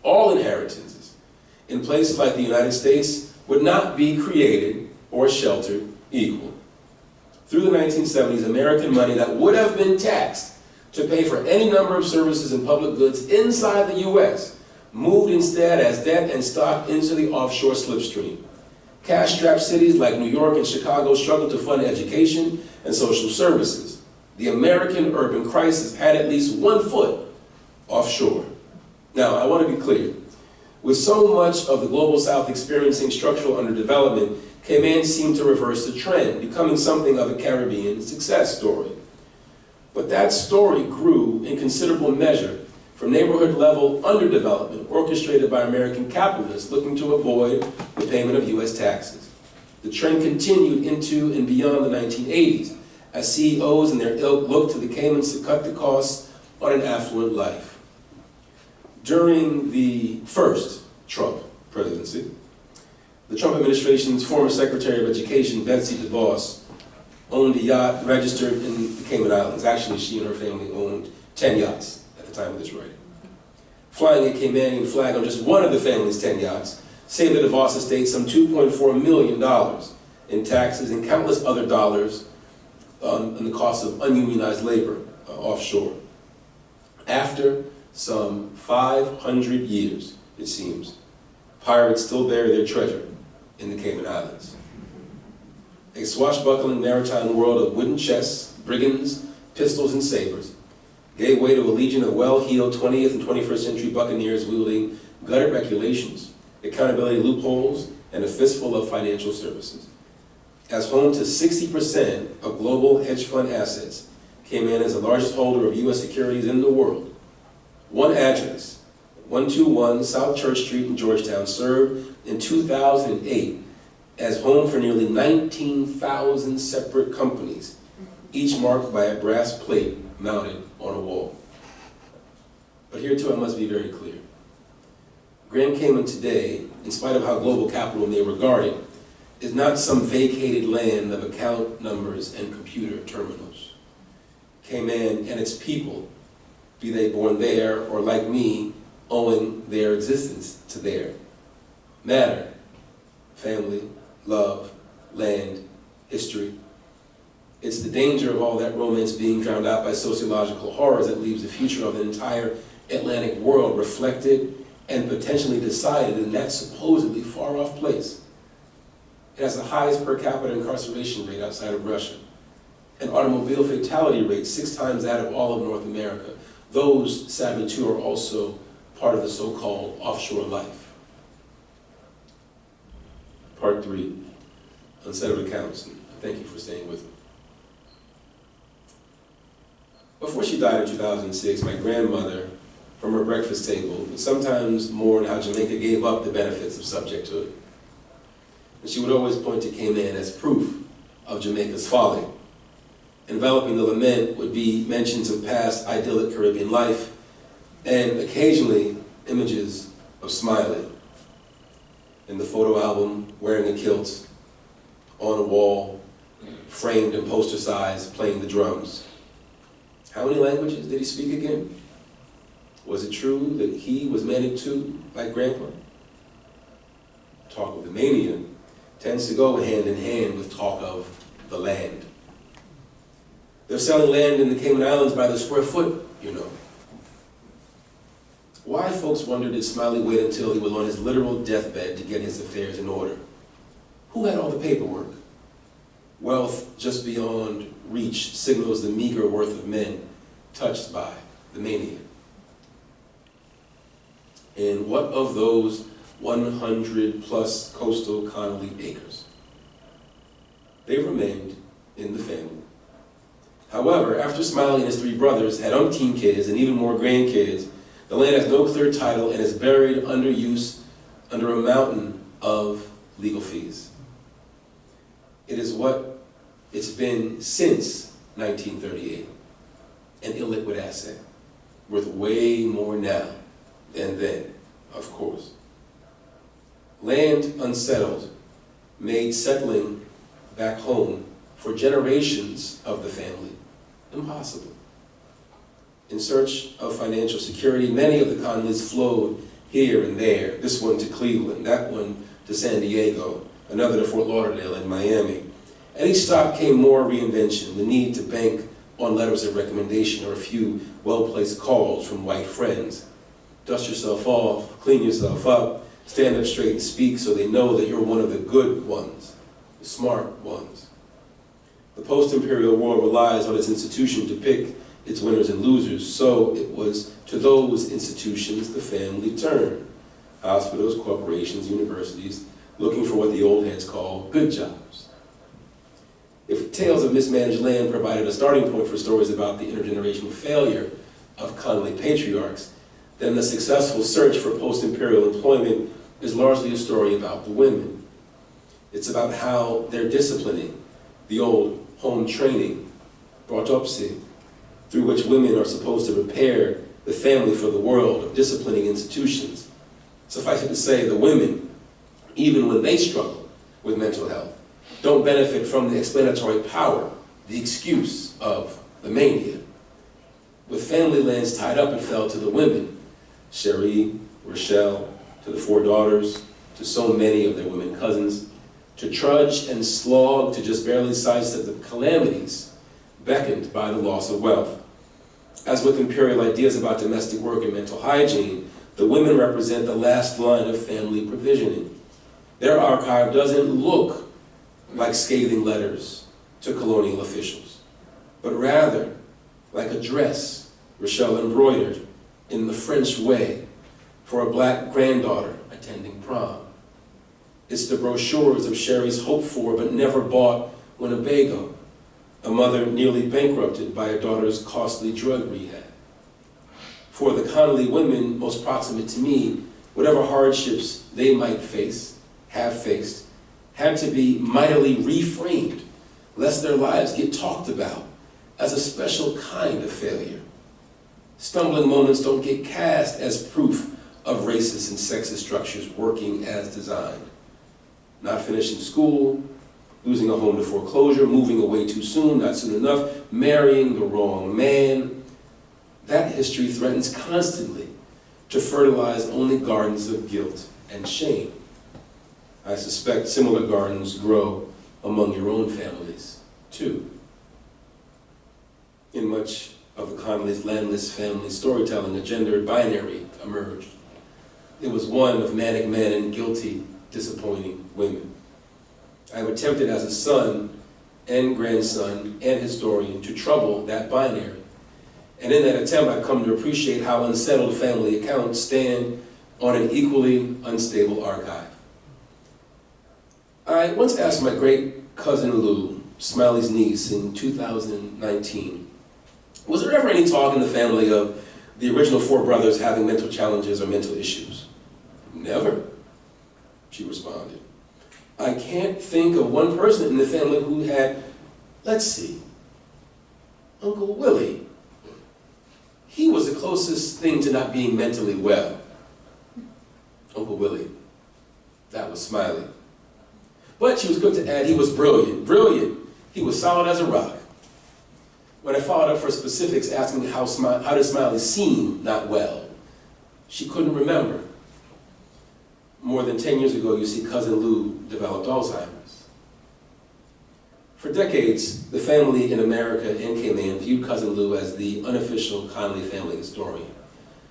all inheritances in places like the United States would not be created or sheltered equal. Through the 1970s, American money that would have been taxed to pay for any number of services and public goods inside the US moved instead as debt and stock into the offshore slipstream. Cash-strapped cities like New York and Chicago struggled to fund education and social services. The American urban crisis had at least one foot offshore. Now, I want to be clear. With so much of the Global South experiencing structural underdevelopment, Cayman seemed to reverse the trend, becoming something of a Caribbean success story. But that story grew in considerable measure from neighborhood-level underdevelopment orchestrated by American capitalists looking to avoid the payment of US taxes. The trend continued into and beyond the 1980s as CEOs and their ilk looked to the Caymans to cut the costs on an affluent life. During the first Trump presidency, the Trump administration's former Secretary of Education, Betsy DeVos, owned a yacht registered in the Cayman Islands. Actually, she and her family owned 10 yachts at the time of this writing. Flying a Caymanian flag on just one of the family's 10 yachts saved the DeVos estate some $2.4 million in taxes and countless other dollars on the cost of ununionized labor offshore. After some 500 years, it seems, pirates still bury their treasure in the Cayman Islands. A swashbuckling maritime world of wooden chests, brigands, pistols, and sabers gave way to a legion of well-heeled 20th and 21st century buccaneers wielding gutted regulations, accountability loopholes, and a fistful of financial services. As home to 60% of global hedge fund assets, Cayman is the largest holder of U.S. securities in the world. One address, 121 South Church Street in Georgetown, served in 2008 as home for nearly 19,000 separate companies, each marked by a brass plate mounted on a wall. But here too I must be very clear. Grand Cayman today, in spite of how global capital may regard it, is not some vacated land of account numbers and computer terminals. Cayman and its people, be they born there or like me, owing their existence to there, matter: family, love, land, history. It's the danger of all that romance being drowned out by sociological horrors that leaves the future of an entire Atlantic world reflected and potentially decided in that supposedly far-off place. It has the highest per capita incarceration rate outside of Russia, an automobile fatality rate 6 times that of all of North America. Those, sadly too, are also part of the so-called offshore life. Part 3, unsettled accounts. Thank you for staying with me. Before she died in 2006, my grandmother, from her breakfast table, would sometimes mourn how Jamaica gave up the benefits of subjecthood. And she would always point to Cayman as proof of Jamaica's folly. Enveloping the lament would be mentions of past idyllic Caribbean life, and occasionally images of Smiley in the photo album, wearing a kilt, on a wall, framed and poster size, playing the drums. How many languages did he speak again? Was it true that he was married to, like Grandpa? Talk of the mania tends to go hand in hand with talk of the land. They're selling land in the Cayman Islands by the square foot, you know. Why, folks wonder, did Smiley wait until he was on his literal deathbed to get his affairs in order? Who had all the paperwork? Wealth just beyond reach signals the meager worth of men touched by the mania. And what of those 100+ coastal Connolly acres? They remained in the family. However, after Smiley and his 3 brothers had umpteen kids and even more grandkids, the land has no clear title and is buried under use under a mountain of legal fees. It is what it's been since 1938, an illiquid asset, worth way more now than then, of course. Land unsettled made settling back home for generations of the family impossible. In search of financial security, many of the Connollys flowed here and there, this one to Cleveland, that one to San Diego, another to Fort Lauderdale and Miami. At each stop came more reinvention, the need to bank on letters of recommendation or a few well-placed calls from white friends. Dust yourself off, clean yourself up, stand up straight and speak so they know that you're one of the good ones, the smart ones. The post-imperial world relies on its institution to pick its winners and losers, so it was to those institutions the family turned. Hospitals, corporations, universities, looking for what the old heads call good jobs. If tales of mismanaged land provided a starting point for stories about the intergenerational failure of Connolly patriarchs, then the successful search for post-imperial employment is largely a story about the women. It's about how they're disciplining the old home training, autopsy, through which women are supposed to prepare the family for the world of disciplining institutions. Suffice it to say, the women, even when they struggle with mental health, don't benefit from the explanatory power, the excuse of the mania. With family lands tied up, it fell to the women, Cherie, Rochelle, to the 4 daughters, to so many of their women cousins, to trudge and slog to just barely sidestep the calamities beckoned by the loss of wealth. As with imperial ideas about domestic work and mental hygiene, the women represent the last line of family provisioning. Their archive doesn't look like scathing letters to colonial officials, but rather like a dress Rochelle embroidered in the French way for a black granddaughter attending prom. It's the brochures of Cherie's hoped for but never bought Winnebago, a mother nearly bankrupted by a daughter's costly drug rehab. For the Connolly women most proximate to me, whatever hardships they might face, have faced, had to be mightily reframed, lest their lives get talked about as a special kind of failure. Stumbling moments don't get cast as proof of racist and sexist structures working as designed. Not finishing school, losing a home to foreclosure, moving away too soon, not soon enough, marrying the wrong man. That history threatens constantly to fertilize only gardens of guilt and shame. I suspect similar gardens grow among your own families, too. In much of the Connolly's landless family storytelling, a gendered binary emerged. It was one of manic men and guilty, disappointing women. I have attempted as a son and grandson and historian to trouble that binary. And in that attempt, I've come to appreciate how unsettled family accounts stand on an equally unstable archive. I once asked my great cousin Lou, Smiley's niece, in 2019, was there ever any talk in the family of the original four brothers having mental challenges or mental issues? Never, she responded. I can't think of one person in the family who had, let's see, Uncle Willie. He was the closest thing to not being mentally well. Uncle Willie. That was Smiley. But she was quick to add, he was brilliant. Brilliant. He was solid as a rock. When I followed up for specifics, asking how did Smiley seem not well, she couldn't remember. More than 10 years ago, you see, Cousin Lou developed Alzheimer's. For decades, the family in America and Cayman viewed Cousin Lou as the unofficial Connolly family historian.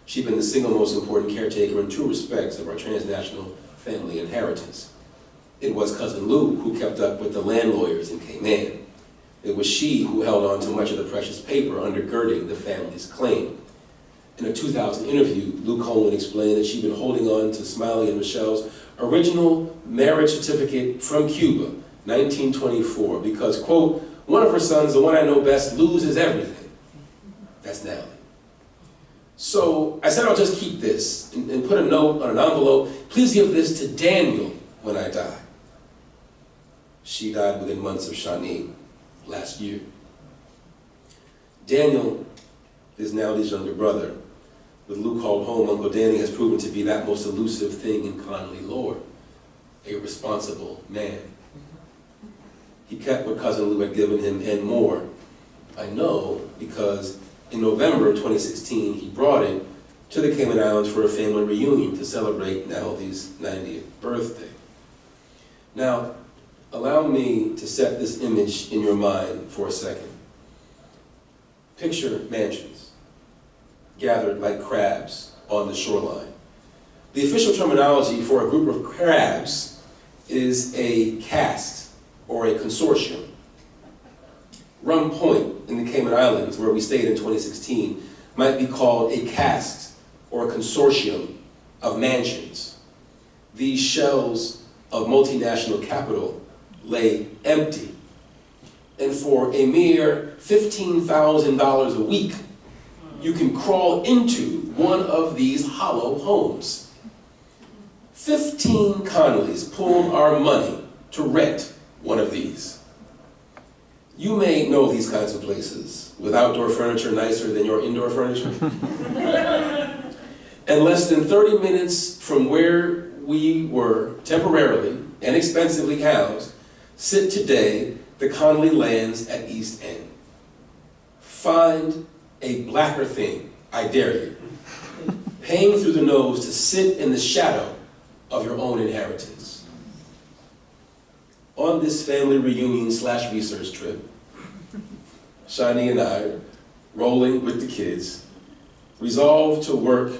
She'd been the single most important caretaker in two respects of our transnational family inheritance. It was Cousin Lou who kept up with the land lawyers in Cayman. It was she who held on to much of the precious paper undergirding the family's claim. In a 2000 interview, Lou Coleman explained that she'd been holding on to Smiley and Michelle's original marriage certificate from Cuba, 1924, because, quote, one of her sons, the one I know best, loses everything. That's Natalie. So I said I'll just keep this and put a note on an envelope. Please give this to Daniel when I die. She died within months of Shawnee last year. Daniel is Natalie's younger brother. With Lou called home, Uncle Danny has proven to be that most elusive thing in Connolly lore, a responsible man. He kept what Cousin Lou had given him and more. I know because in November 2016, he brought it to the Cayman Islands for a family reunion to celebrate Natalie's 90th birthday. Now, allow me to set this image in your mind for a second. Picture mansions, gathered like crabs on the shoreline. The official terminology for a group of crabs is a caste or a consortium. Rum Point in the Cayman Islands, where we stayed in 2016, might be called a caste or a consortium of mansions. These shells of multinational capital lay empty. And for a mere $15,000 a week, you can crawl into one of these hollow homes. 15 Connollys pulled our money to rent one of these. You may know these kinds of places with outdoor furniture nicer than your indoor furniture. And less than 30 minutes from where we were temporarily and expensively housed, sit today the Connolly lands at East End. Find a blacker thing, I dare you, paying through the nose to sit in the shadow of your own inheritance. On this family reunion / research trip, Shani and I, rolling with the kids, resolved to work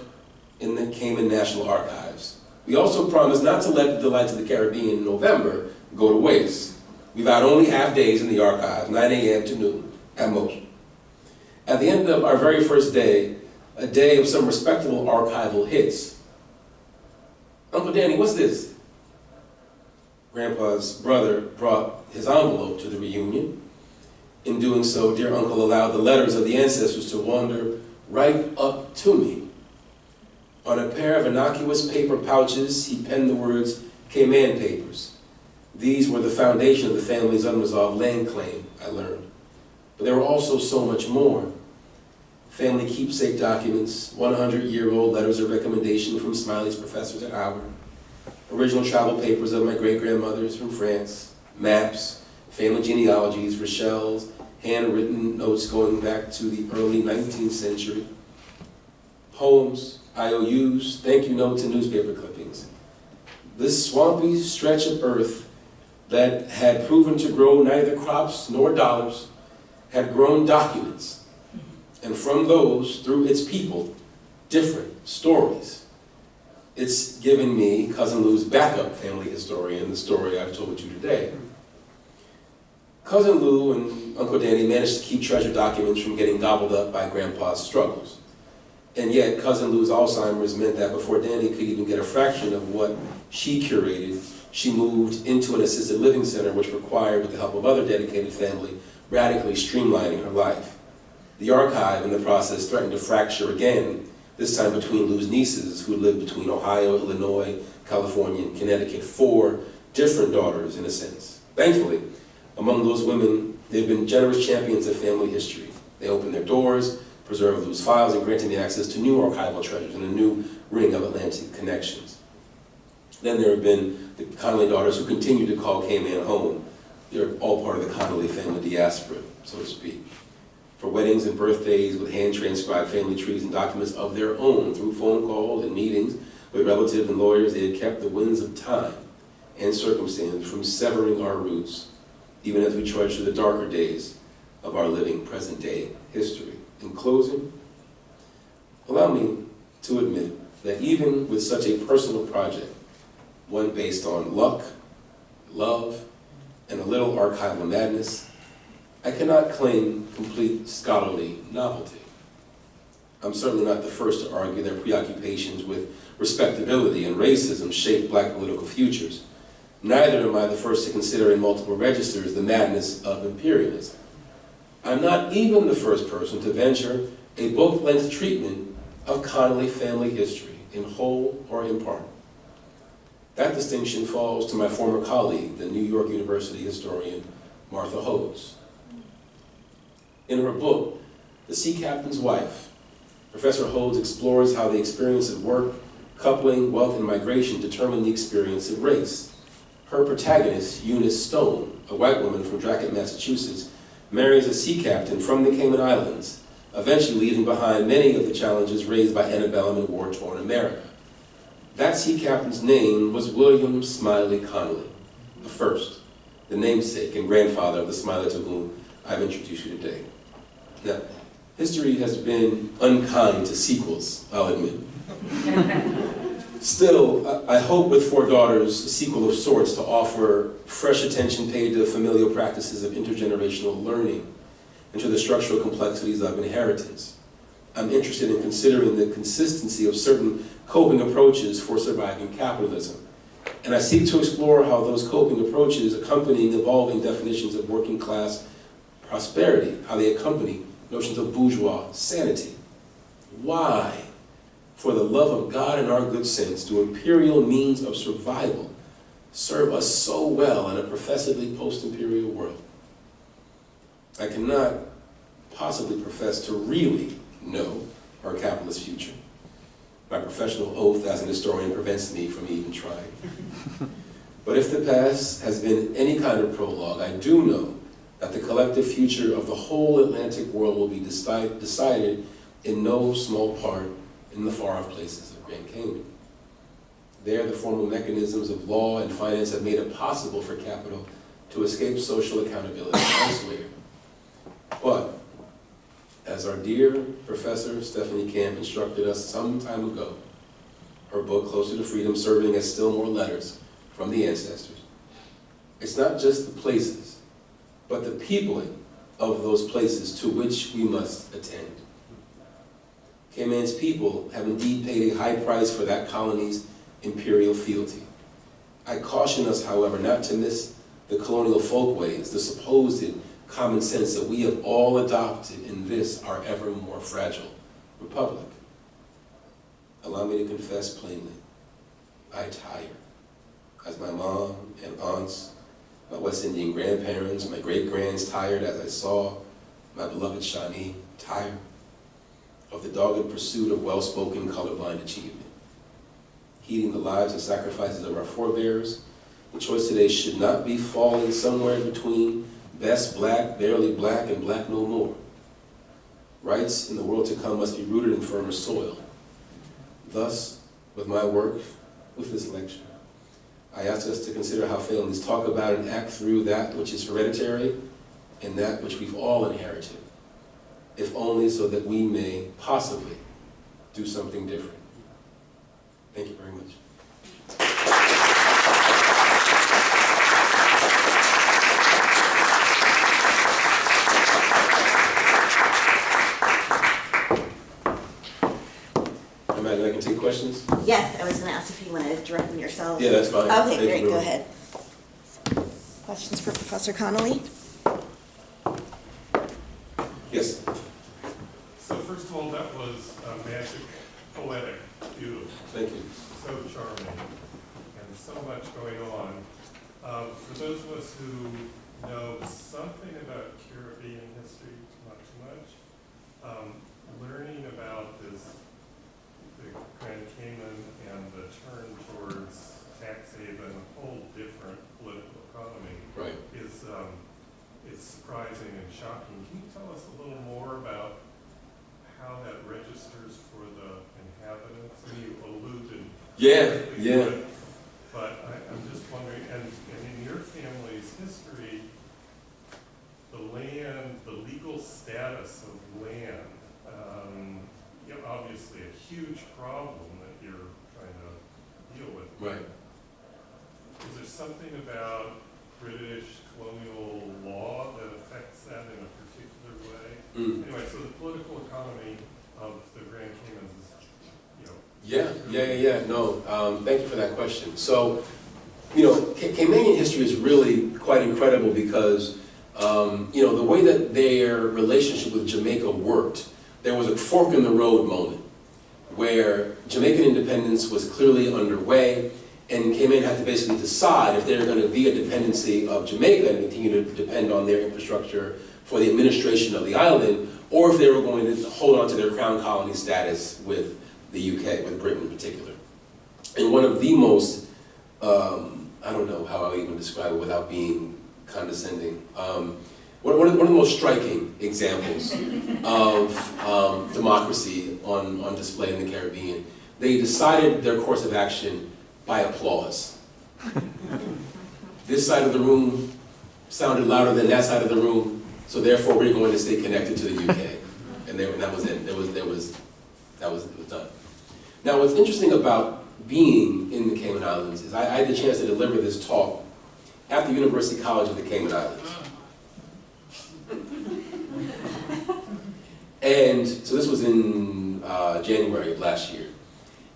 in the Cayman National Archives. We also promised not to let the delights of the Caribbean in November go to waste. We've had only half days in the archives, 9 a.m. to noon at most. At the end of our very first day, a day of some respectable archival hits. Uncle Danny, what's this? Grandpa's brother brought his envelope to the reunion. In doing so, dear uncle allowed the letters of the ancestors to wander right up to me. On a pair of innocuous paper pouches, he penned the words, Cayman Papers. These were the foundation of the family's unresolved land claim, I learned. But there were also so much more. Family keepsake documents, 100-year-old letters of recommendation from Smiley's professors at Howard, original travel papers of my great-grandmothers from France, maps, family genealogies, Rochelle's handwritten notes going back to the early 19th century, poems, IOUs, thank you notes, and newspaper clippings. this swampy stretch of earth that had proven to grow neither crops nor dollars had grown documents, and from those, through its people, different stories. It's given me, Cousin Lou's backup family historian, the story I've told you today. Cousin Lou and Uncle Danny managed to keep treasure documents from getting gobbled up by Grandpa's struggles. And yet, Cousin Lou's Alzheimer's meant that before Danny could even get a fraction of what she curated, she moved into an assisted living center, which required, with the help of other dedicated family, radically streamlining her life. The archive, in the process, threatened to fracture again, this time between Lou's nieces, who lived between Ohio, Illinois, California, and Connecticut, 4 different daughters, in a sense. Thankfully, among those women, they've been generous champions of family history. They opened their doors, preserved Lou's files, and granted me access to new archival treasures and a new ring of Atlantic connections. Then there have been the Connolly daughters who continue to call K-Man home. They're all part of the Connolly family diaspora, so to speak. For weddings and birthdays with hand-transcribed family trees and documents of their own through phone calls and meetings with relatives and lawyers, they had kept the winds of time and circumstance from severing our roots, even as we trudge through the darker days of our living present-day history. In closing, allow me to admit that even with such a personal project, one based on luck, love, and a little archival madness, I cannot claim complete scholarly novelty. I'm certainly not the first to argue that preoccupations with respectability and racism shape Black political futures. Neither am I the first to consider in multiple registers the madness of imperialism. I'm not even the first person to venture a book-length treatment of Connolly family history, in whole or in part. That distinction falls to my former colleague, the New York University historian, Martha Hodes. In her book, The Sea Captain's Wife, Professor Hodes explores how the experience of work, coupling, wealth, and migration determine the experience of race. Her protagonist, Eunice Stone, a white woman from Dracut, Massachusetts, marries a sea captain from the Cayman Islands, eventually leaving behind many of the challenges raised by antebellum and war-torn America. That sea captain's name was William Smiley Connolly, the first, the namesake and grandfather of the Smiley to whom I've introduced you today. Now, history has been unkind to sequels, I'll admit. Still, I hope with 4 Daughters, a sequel of sorts, to offer fresh attention paid to the familial practices of intergenerational learning and to the structural complexities of inheritance. I'm interested in considering the consistency of certain coping approaches for surviving capitalism. And I seek to explore how those coping approaches, accompanying evolving definitions of working class prosperity, how they accompany notions of bourgeois sanity. Why, for the love of God and our good sense, do imperial means of survival serve us so well in a professedly post-imperial world? I cannot possibly profess to really know our capitalist future. My professional oath as an historian prevents me from even trying. But if the past has been any kind of prologue, I do know that the collective future of the whole Atlantic world will be decided in no small part in the far-off places of Grand Cayman. There, the formal mechanisms of law and finance have made it possible for capital to escape social accountability elsewhere. But, as our dear Professor Stephanie Camp instructed us some time ago, her book, Closer to Freedom, serving as still more letters from the ancestors, it's not just the places, but the peopling of those places to which we must attend. Cayman's people have indeed paid a high price for that colony's imperial fealty. I caution us, however, not to miss the colonial folkways, the supposed common sense that we have all adopted in this, our ever more fragile republic. Allow me to confess plainly, I tire, as my mom and aunts, my West Indian grandparents, my great-grands tired as I saw my beloved Shawnee tired of the dogged pursuit of well-spoken colorblind achievement. Heeding the lives and sacrifices of our forebears, the choice today should not be falling somewhere between best black, barely black, and black no more. Rights in the world to come must be rooted in firmer soil. Thus, with my work, with this lecture, I ask us to consider how families talk about and act through that which is hereditary and that which we've all inherited, if only so that we may possibly do something different. Thank you very much. I can take questions? Yes, I was going to ask if you want to direct them yourself. Yeah, that's fine. Okay, great, go ahead. Questions for Professor Connolly? Yes. So first of all, that was magic, poetic, beautiful. Thank you. So charming, and so much going on. For those of us who know something about Caribbean history, not too much, learning about the Grand Cayman and the turn towards tax haven, a whole different political economy, Right. is surprising and shocking. Can you tell us a little more about how that registers for the inhabitants? I mean, you alluded Yeah. to it, but I'm just wondering, and in your family's history, the land, the legal status of land, obviously a huge problem that you're trying to deal with. Right. Is there something about British colonial law that affects that in a particular way? Anyway, so the political economy of the Grand Caymans is, Yeah. No, thank you for that question. So, Caymanian history is really quite incredible because, the way that their relationship with Jamaica worked, there was a fork in the road moment where Jamaican independence was clearly underway, and Cayman had to basically decide if they were going to be a dependency of Jamaica and continue to depend on their infrastructure for the administration of the island, or if they were going to hold on to their crown colony status with the UK, with Britain in particular. And one of the most, I don't know how I even describe it without being condescending, one of the most striking examples of democracy on display in the Caribbean, they decided their course of action by applause. This side of the room sounded louder than that side of the room, so therefore we're going to stay connected to the UK. And that was it. It was done. Now, what's interesting about being in the Cayman Islands is I had the chance to deliver this talk at the University College of the Cayman Islands. And so this was in January of last year.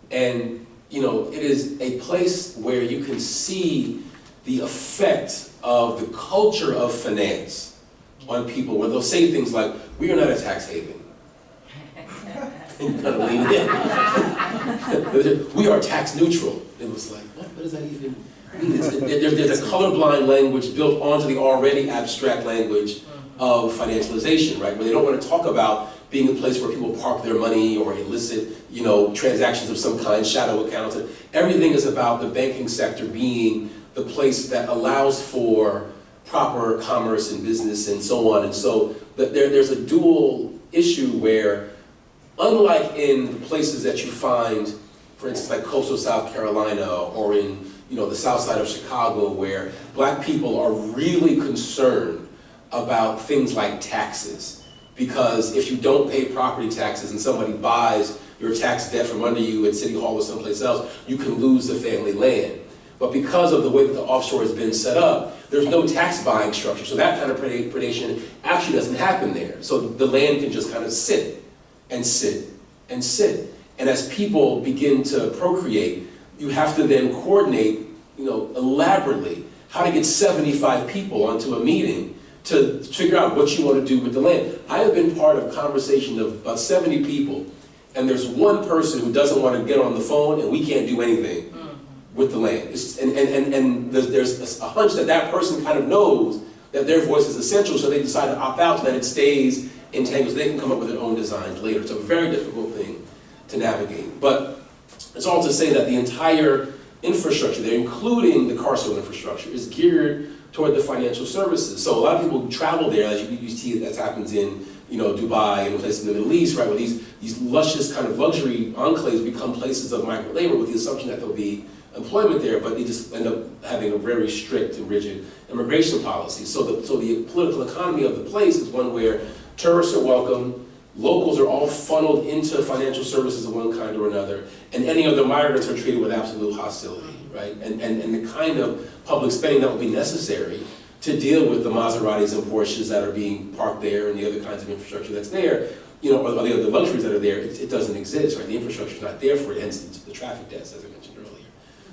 And, it is a place where you can see the effect of the culture of finance on people, where they'll say things like, we are not a tax haven. And you kind of lean in. We are tax neutral. It was like, what does that even mean? There's a colorblind language built onto the already abstract language of financialization, right? Where they don't want to talk about being a place where people park their money or elicit, transactions of some kind, shadow accounts. Everything is about the banking sector being the place that allows for proper commerce and business and so on. And so there's a dual issue where, unlike in places that you find, for instance, like coastal South Carolina or in the south side of Chicago, where black people are really concerned about things like taxes. Because if you don't pay property taxes and somebody buys your tax debt from under you at City Hall or someplace else, you can lose the family land. But because of the way that the offshore has been set up, there's no tax buying structure. So that kind of predation actually doesn't happen there. So the land can just kind of sit and sit and sit. And as people begin to procreate, you have to then coordinate, elaborately how to get 75 people onto a meeting to figure out what you want to do with the land. I have been part of a conversation of about 70 people, and there's one person who doesn't want to get on the phone, and we can't do anything with the land. And there's a hunch that that person kind of knows that their voice is essential, so they decide to opt out so that it stays entangled, so they can come up with their own designs later. It's a very difficult thing to navigate. But it's all to say that the entire infrastructure there, including the carceral infrastructure, is geared toward the financial services. So a lot of people travel there, as you see that happens in Dubai and places in the Middle East, right, where these luscious kind of luxury enclaves become places of migrant labor with the assumption that there'll be employment there, but they just end up having a very strict and rigid immigration policy. So the political economy of the place is one where tourists are welcome, locals are all funneled into financial services of one kind or another, and any other migrants are treated with absolute hostility, right? And the kind of public spending that will be necessary to deal with the Maseratis and Porsches that are being parked there and the other kinds of infrastructure that's there, you know, or the other luxuries that are there, it doesn't exist, right? The infrastructure's not there for it, hence the traffic deaths, as I mentioned earlier.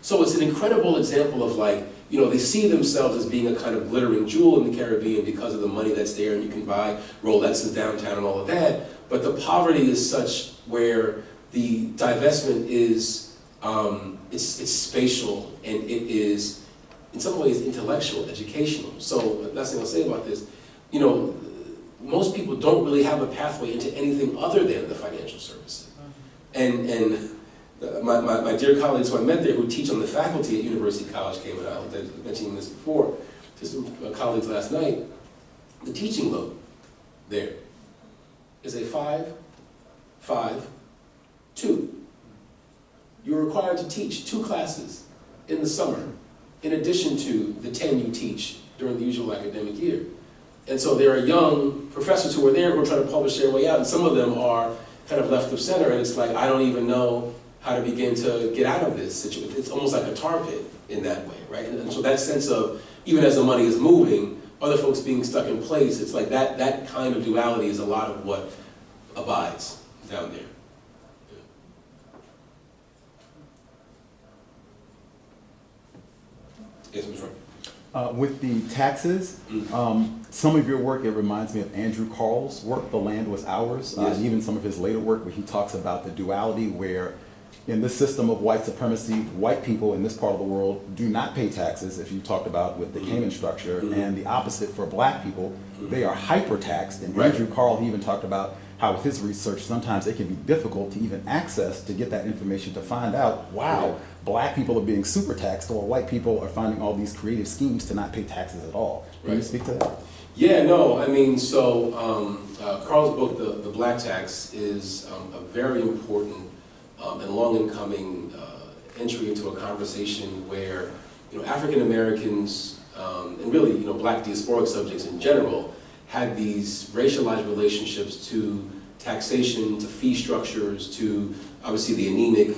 So it's an incredible example of, like, you know, they see themselves as being a kind of glittering jewel in the Caribbean because of the money that's there, and you can buy Rolexes downtown and all of that, but the poverty is such where the divestment is, it's spatial, and it is, in some ways, intellectual, educational. So, last thing I'll say about this, you know, most people don't really have a pathway into anything other than the financial services. And my dear colleagues who I met there who teach on the faculty at University College Cayman Islands, I was mentioning this before to some colleagues last night, the teaching load there is a 5-5-2. You're required to teach 2 classes in the summer, in addition to the 10 you teach during the usual academic year. And so there are young professors who are there who are trying to publish their way out, and some of them are kind of left of center, and it's like, I don't even know how to begin to get out of this situation. It's almost like a tar pit in that way, right? And so that sense of, even as the money is moving, other folks being stuck in place, it's like that kind of duality is a lot of what abides down there. Yes, I'm sorry. With the taxes, some of your work, it reminds me of Andrew Carl's work, The Land Was Ours, Yes. and even some of his later work where he talks about the duality where in this system of white supremacy, white people in this part of the world do not pay taxes, if you talked about with the Cayman structure, and the opposite for black people, they are hyper-taxed, and Right. Andrew Carl, he even talked about how with his research, sometimes it can be difficult to even access to get that information to find out, wow, Right. black people are being super taxed, or white people are finding all these creative schemes to not pay taxes at all. Can you Right. speak to that? Yeah, no, I mean, so Carl's book, The Black Tax, is a very important and long in coming entry into a conversation where, you know, African Americans and really, you know, black diasporic subjects in general had these racialized relationships to taxation, to fee structures, to obviously the anemic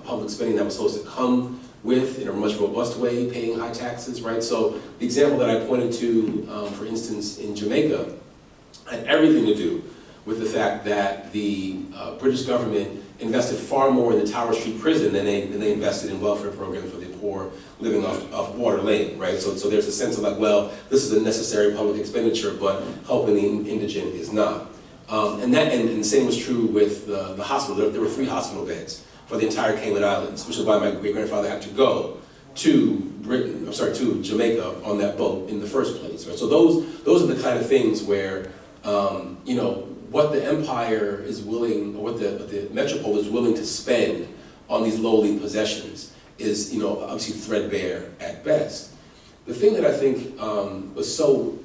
public spending that was supposed to come with, in a much robust way, paying high taxes, right? So the example that I pointed to, for instance, in Jamaica, had everything to do with the fact that the British government invested far more in the Tower Street prison than they invested in welfare programs for the poor living off Water Lane, right? So there's a sense of like, well, this is a necessary public expenditure, but helping the indigent is not. And the same was true with the hospital. There were 3 hospital beds for the entire Cayman Islands, which is why my great-grandfather had to go to to Jamaica on that boat in the first place, right? So those are the kind of things where, you know, what the empire is willing, or what the metropole is willing to spend on these lowly possessions is, you know, obviously threadbare at best. The thing that I think was so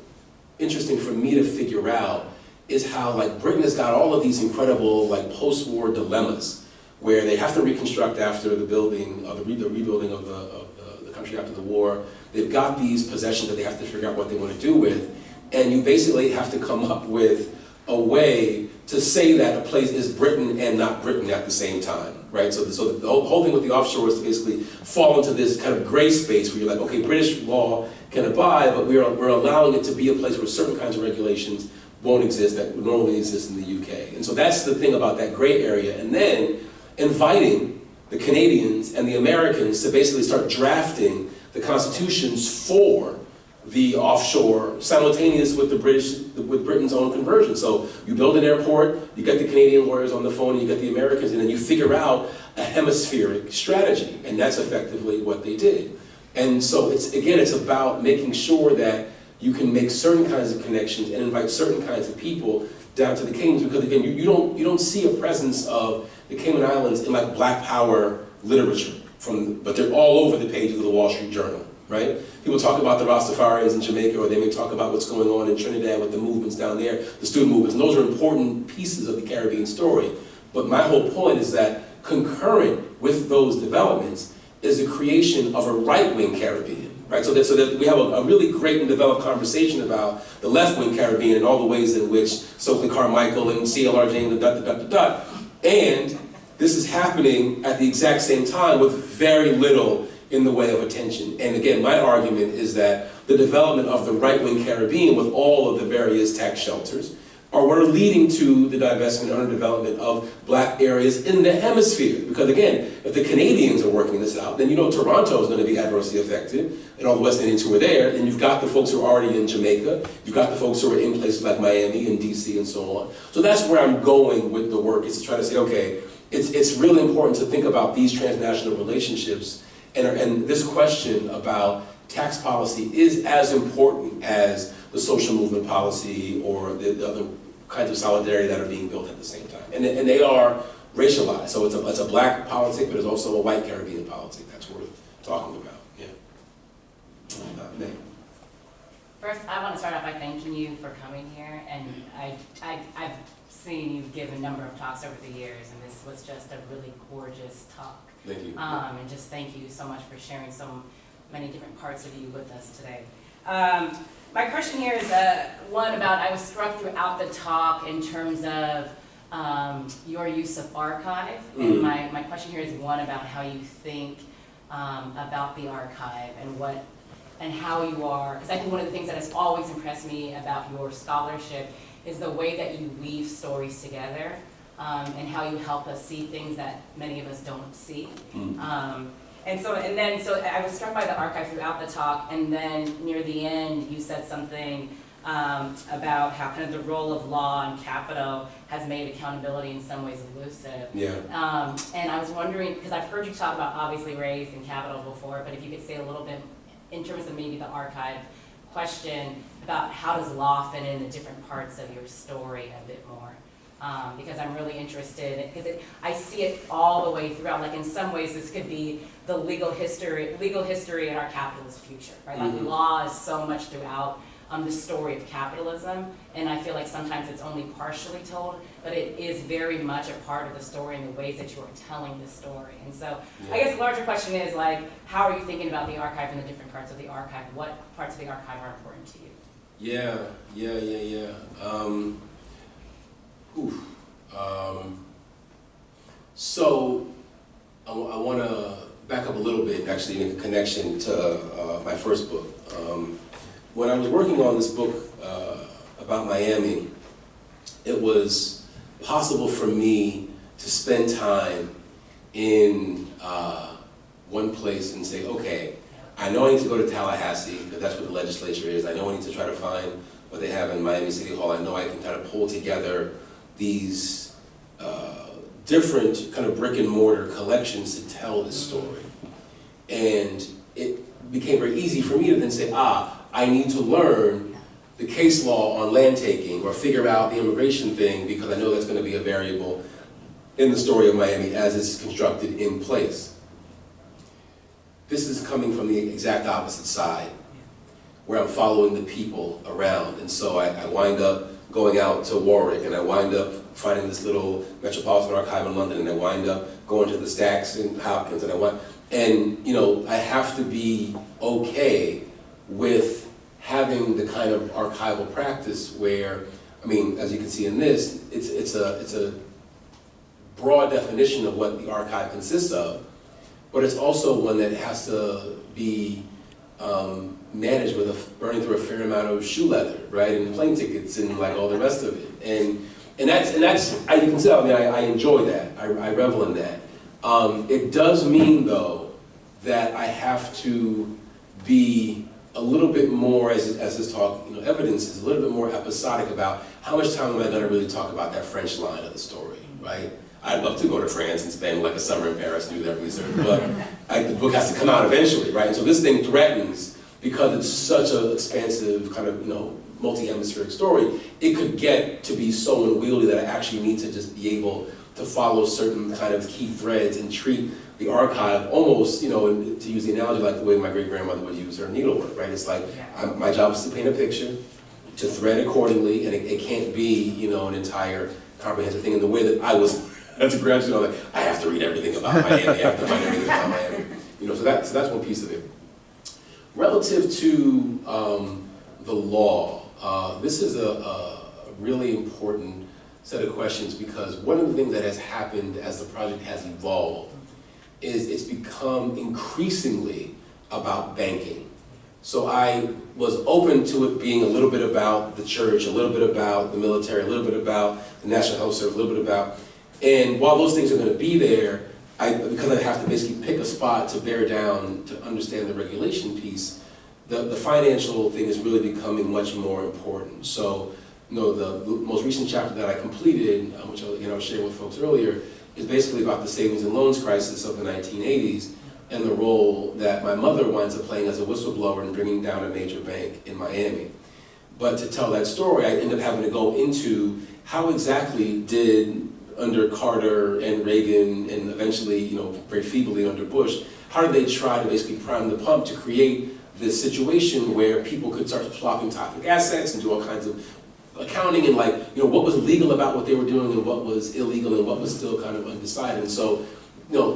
interesting for me to figure out is how, like, Britain has got all of these incredible, like, post-war dilemmas where they have to reconstruct after the building, or the rebuilding of the country after the war. They've got these possessions that they have to figure out what they want to do with, and you basically have to come up with a way to say that a place is Britain and not Britain at the same time, right? So the whole thing with the offshore is to basically fall into this kind of gray space where you're like, okay, British law can abide, but we're allowing it to be a place where certain kinds of regulations won't exist that would normally exist in the UK. And so that's the thing about that gray area. And then inviting the Canadians and the Americans to basically start drafting the constitutions for the offshore, simultaneous with with Britain's own conversion. So you build an airport, you get the Canadian lawyers on the phone, you get the Americans, and then you figure out a hemispheric strategy, and that's effectively what they did. And so it's about making sure that you can make certain kinds of connections and invite certain kinds of people down to the Caymans, because again, you don't see a presence of the Cayman Islands in like Black Power literature, but they're all over the pages of the Wall Street Journal, right? People talk about the Rastafarians in Jamaica, or they may talk about what's going on in Trinidad with the movements down there, the student movements, and those are important pieces of the Caribbean story. But my whole point is that concurrent with those developments is the creation of a right-wing Caribbean, right? So that we have a really great and developed conversation about the left-wing Caribbean and all the ways in which Stokely Carmichael and C.L.R. James and ... And this is happening at the exact same time with very little in the way of attention. And again, my argument is that the development of the right-wing Caribbean with all of the various tax shelters are what are leading to the divestment and underdevelopment of black areas in the hemisphere. Because again, if the Canadians are working this out, then you know Toronto is going to be adversely affected, and all the West Indians who are there, and you've got the folks who are already in Jamaica, you've got the folks who are in places like Miami and DC and so on. So that's where I'm going with the work, is to try to say, okay, it's really important to think about these transnational relationships, and this question about tax policy is as important as the social movement policy or the other kinds of solidarity that are being built at the same time. And they are racialized. So it's a black politic, but it's also a white Caribbean politic that's worth talking about. Yeah. First, I want to start off by thanking you for coming here. And I've seen you give a number of talks over the years, and this was just a really gorgeous talk. Thank you. And just thank you so much for sharing so many different parts of you with us today. My question here is one about, I was struck throughout the talk in terms of your use of archive. And my question here is one about how you think about the archive and how you are, because I think one of the things that has always impressed me about your scholarship is the way that you weave stories together and how you help us see things that many of us don't see. And so I was struck by the archive throughout the talk, and then near the end you said something about how kind of the role of law and capital has made accountability in some ways elusive. Yeah. And I was wondering, because I've heard you talk about obviously race and capital before, but if you could say a little bit in terms of maybe the archive question about how does law fit in the different parts of your story a bit more. Because I'm really interested, because I see it all the way throughout. Like in some ways, this could be the legal history in our capitalist future, right? Like law is so much throughout the story of capitalism, and I feel like sometimes it's only partially told, but it is very much a part of the story in the ways that you are telling the story. And so, I guess the larger question is like, how are you thinking about the archive and the different parts of the archive? What parts of the archive are important to you? Yeah. So I want to back up a little bit, actually, in connection to my first book. When I was working on this book about Miami, it was possible for me to spend time in one place and say, okay, I know I need to go to Tallahassee, because that's where the legislature is. I know I need to try to find what they have in Miami City Hall. I know I can kind of pull together these different kind of brick and mortar collections to tell this story. And it became very easy for me to then say, I need to learn the case law on land taking or figure out the immigration thing, because I know that's going to be a variable in the story of Miami as it's constructed in place. This is coming from the exact opposite side, where I'm following the people around. And so I wind up going out to Warwick, and I wind up finding this little Metropolitan Archive in London, and I wind up going to the stacks in Hopkins, and you know, I have to be okay with having the kind of archival practice where, I mean, as you can see in this, it's a broad definition of what the archive consists of, but it's also one that has to be managed with burning through a fair amount of shoe leather, right, and plane tickets and like all the rest of it, and that's you can tell. I mean, I enjoy that. I revel in that. It does mean though that I have to be a little bit more, as this talk evidences, a little bit more episodic about how much time am I going to really talk about that French line of the story, right? I'd love to go to France and spend like a summer in Paris and do that research, but the book has to come out eventually, right? And so this thing threatens, because it's such an expansive kind of multi-hemispheric story, it could get to be so unwieldy that I actually need to just be able to follow certain kind of key threads and treat the archive almost, and to use the analogy like the way my great-grandmother would use her needlework, right? It's like, my job is to paint a picture, to thread accordingly, and it can't be, an entire comprehensive thing in the way that I was, as a graduate, like, I have to read everything about Miami, I have to find everything about Miami. So that's one piece of it. Relative to the law, this is a really important set of questions, because one of the things that has happened as the project has evolved is it's become increasingly about banking. So I was open to it being a little bit about the church, a little bit about the military, a little bit about the National Health Service, a little bit about, and while those things are going to be there, because I have to basically pick a spot to bear down to understand the regulation piece, the financial thing is really becoming much more important. So, the most recent chapter that I completed, which I was sharing with folks earlier, is basically about the savings and loans crisis of the 1980s and the role that my mother winds up playing as a whistleblower in bringing down a major bank in Miami. But to tell that story, I ended up having to go into how exactly did, under Carter and Reagan, and eventually, very feebly under Bush, how did they try to basically prime the pump to create this situation where people could start swapping toxic assets and do all kinds of accounting and what was legal about what they were doing and what was illegal and what was still kind of undecided. And so,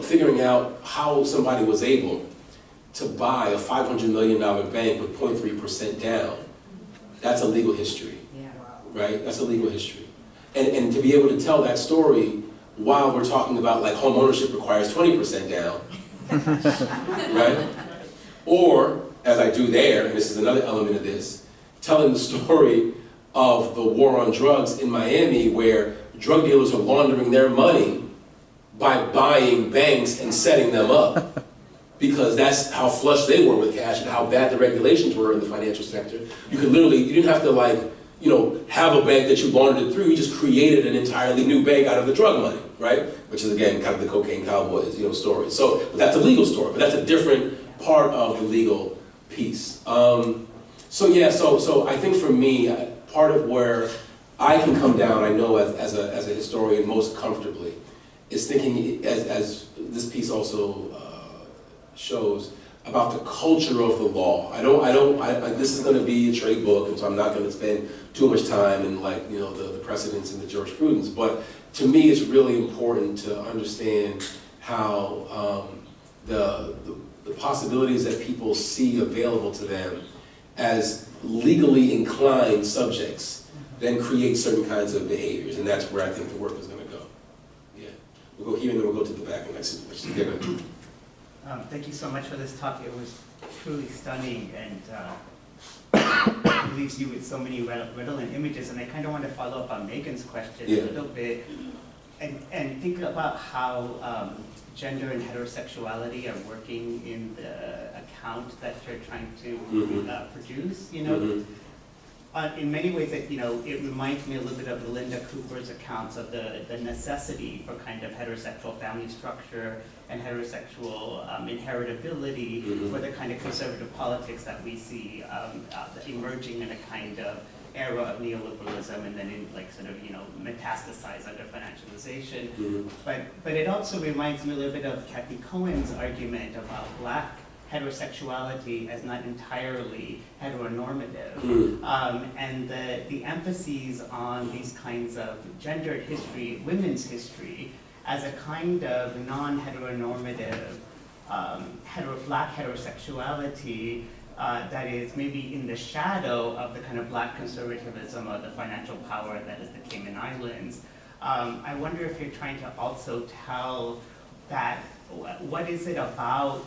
figuring out how somebody was able to buy a $500 million bank with 0.3% down, that's a legal history, right? That's a legal history. And to be able to tell that story while we're talking about home ownership requires 20% down, right? Or, as I do there, and this is another element of this, telling the story of the war on drugs in Miami, where drug dealers are laundering their money by buying banks and setting them up, because that's how flush they were with cash and how bad the regulations were in the financial sector. You could literally, you didn't have to have a bank that you laundered it through. You just created an entirely new bank out of the drug money, right? Which is, again, kind of the cocaine cowboys, story. So that's a legal story, but that's a different part of the legal piece. So I think for me, part of where I can come down, I know as a historian most comfortably, is thinking, as this piece also shows, about the culture of the law. This is going to be a trade book, and so I'm not going to spend too much time in the precedents and the jurisprudence. But to me, it's really important to understand how the possibilities that people see available to them as legally inclined subjects then create certain kinds of behaviors, and that's where I think the work is going to go. Yeah, we'll go here and then we'll go to the back. Thank you so much for this talk. It was truly stunning and leaves you with so many redolent images. And I kind of want to follow up on Megan's question a little bit and think about how gender and heterosexuality are working in the account that you're trying to produce. In many ways, it reminds me a little bit of Linda Cooper's accounts of the necessity for kind of heterosexual family structure and heterosexual inheritability for the kind of conservative politics that we see emerging in a kind of era of neoliberalism and then in metastasize under financialization. But it also reminds me a little bit of Kathy Cohen's argument about Black heterosexuality as not entirely heteronormative, and the emphases on these kinds of gendered history, women's history, as a kind of non-heteronormative Black heterosexuality that is maybe in the shadow of the kind of Black conservatism of the financial power that is the Cayman Islands. I wonder if you're trying to also tell that, what is it about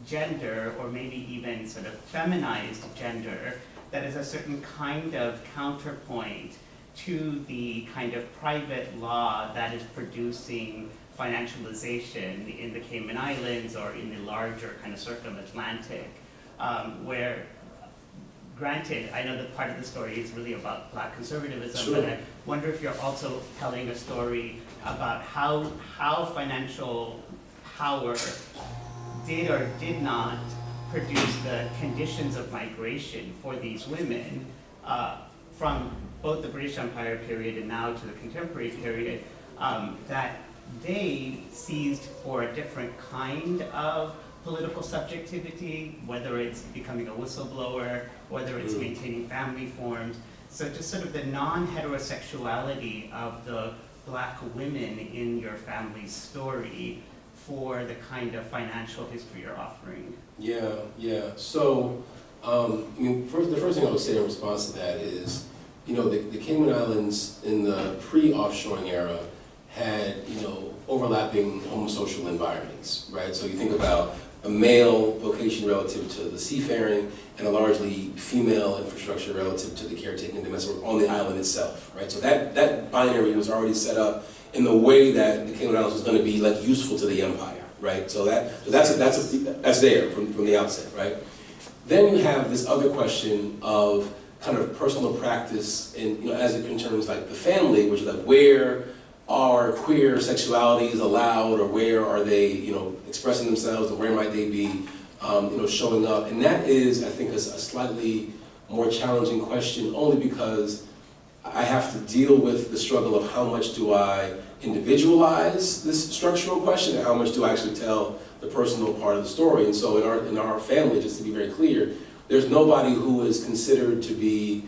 gender, or maybe even sort of feminized gender, that is a certain kind of counterpoint to the kind of private law that is producing financialization in the Cayman Islands or in the larger kind of circum-Atlantic, where, granted, I know that part of the story is really about Black conservatism, but I wonder if you're also telling a story about how financial power did or did not produce the conditions of migration for these women from both the British Empire period and now to the contemporary period, that they seized for a different kind of political subjectivity, whether it's becoming a whistleblower, whether it's maintaining family forms. So just sort of the non-heterosexuality of the Black women in your family's story for the kind of financial history you're offering? Yeah, yeah. So, I mean, the first thing I would say in response to that is, the Cayman Islands in the pre-offshoring era had, overlapping homosocial environments, right? So you think about a male vocation relative to the seafaring and a largely female infrastructure relative to the caretaking and domestic work on the island itself, right? So that binary was already set up in the way that the Cayman Islands was going to be useful to the empire, right? So that's there from the outset, right? Then you have this other question of kind of personal practice, and as it concerns the family, which is where are queer sexualities allowed, or where are they, expressing themselves, and where might they be, showing up? And that is, I think, a slightly more challenging question, only because I have to deal with the struggle of how much do I individualize this structural question, and how much do I actually tell the personal part of the story. And so in our family, just to be very clear, there's nobody who is considered to be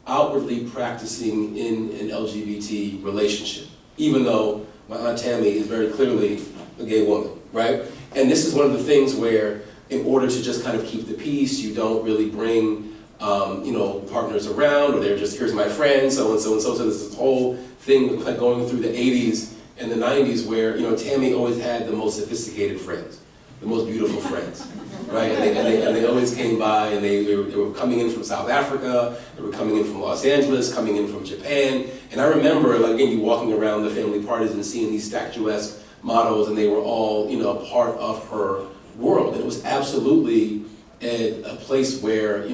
outwardly practicing in an LGBT relationship, even though my Aunt Tammy is very clearly a gay woman, right? And this is one of the things where, in order to just kind of keep the peace, you don't really bring partners around, or they're just, here's my friend, so and so and so. So there's this whole thing going through the 80s and the 90s where, Tammy always had the most sophisticated friends, the most beautiful friends, right? And they always came by, and they were coming in from South Africa, they were coming in from Los Angeles, coming in from Japan. And I remember, again, you walking around the family parties and seeing these statuesque models, and they were all, part of her world. And it was absolutely a place where,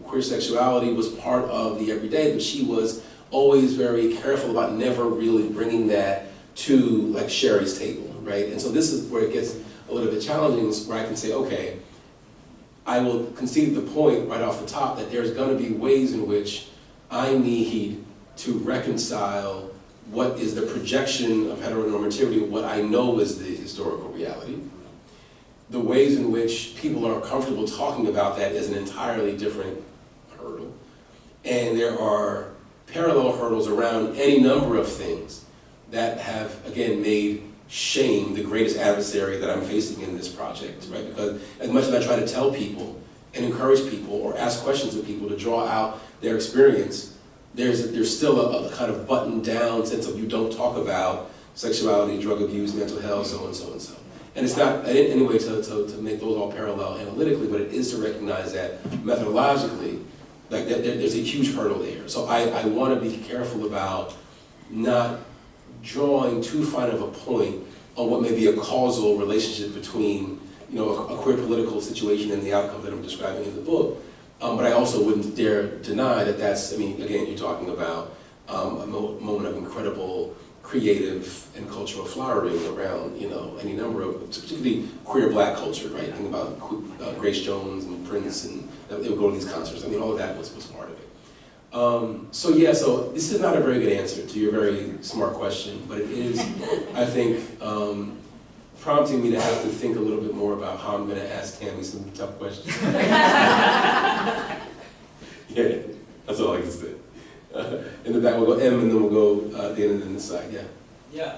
queer sexuality was part of the everyday, but she was always very careful about never really bringing that to Sherry's table, right? And so this is where it gets a little bit challenging, where I can say, okay, I will concede the point right off the top that there's going to be ways in which I need to reconcile what is the projection of heteronormativity, what I know is the historical reality. The ways in which people are comfortable talking about that is an entirely different hurdle. And there are parallel hurdles around any number of things that have, again, made shame the greatest adversary that I'm facing in this project, right? Because as much as I try to tell people and encourage people or ask questions of people to draw out their experience, there's still a kind of buttoned down sense of you don't talk about sexuality, drug abuse, mental health, so and so and so. And it's not in any way to make those all parallel analytically, but it is to recognize that methodologically, there's a huge hurdle there. So I want to be careful about not drawing too fine of a point on what may be a causal relationship between, a queer political situation and the outcome that I'm describing in the book. But I also wouldn't dare deny that that's, again, you're talking about a moment of incredible creative and cultural flowering around, any number of, particularly queer black culture, right? Think about Grace Jones and Prince, and they would go to these concerts. All of that was part of it. So this is not a very good answer to your very smart question, but it is, I think, prompting me to have to think a little bit more about how I'm going to ask Tammy some tough questions. Yeah, that's all I can say. In the back, we'll go M, and then we'll go the end and then this side, yeah. Yeah,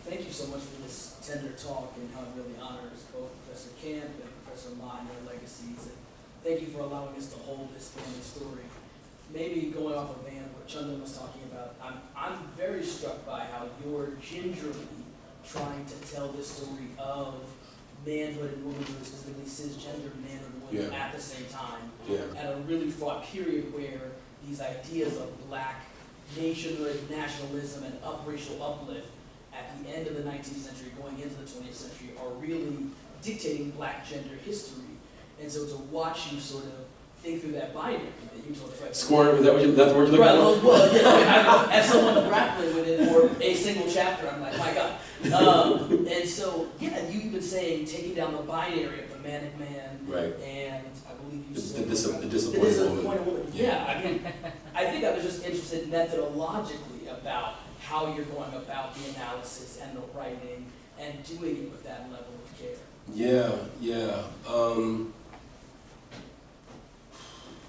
thank you so much for this tender talk, and how it really honors both Professor Camp and Professor Ma and their legacies. And thank you for allowing us to hold this family story. Maybe going off of what Chandan was talking about, I'm very struck by how you're gingerly trying to tell this story of manhood and womanhood, specifically cisgender manhood and women, at the same time, at a really fraught period where these ideas of black nationhood, nationalism, and racial uplift at the end of the 19th century, going into the 20th century, are really dictating black gender history. And so to watch you sort of think through that binary that you told us. Squirm, is that the word you're looking for? Well, yeah, as someone grappling with it for a single chapter, I'm like, my God. And so, you've been saying taking down the binary of the manic man, right? And I believe you said the disappointed woman. Yeah, I think I was just interested methodologically about how you're going about the analysis and the writing and doing it with that level of care. Yeah.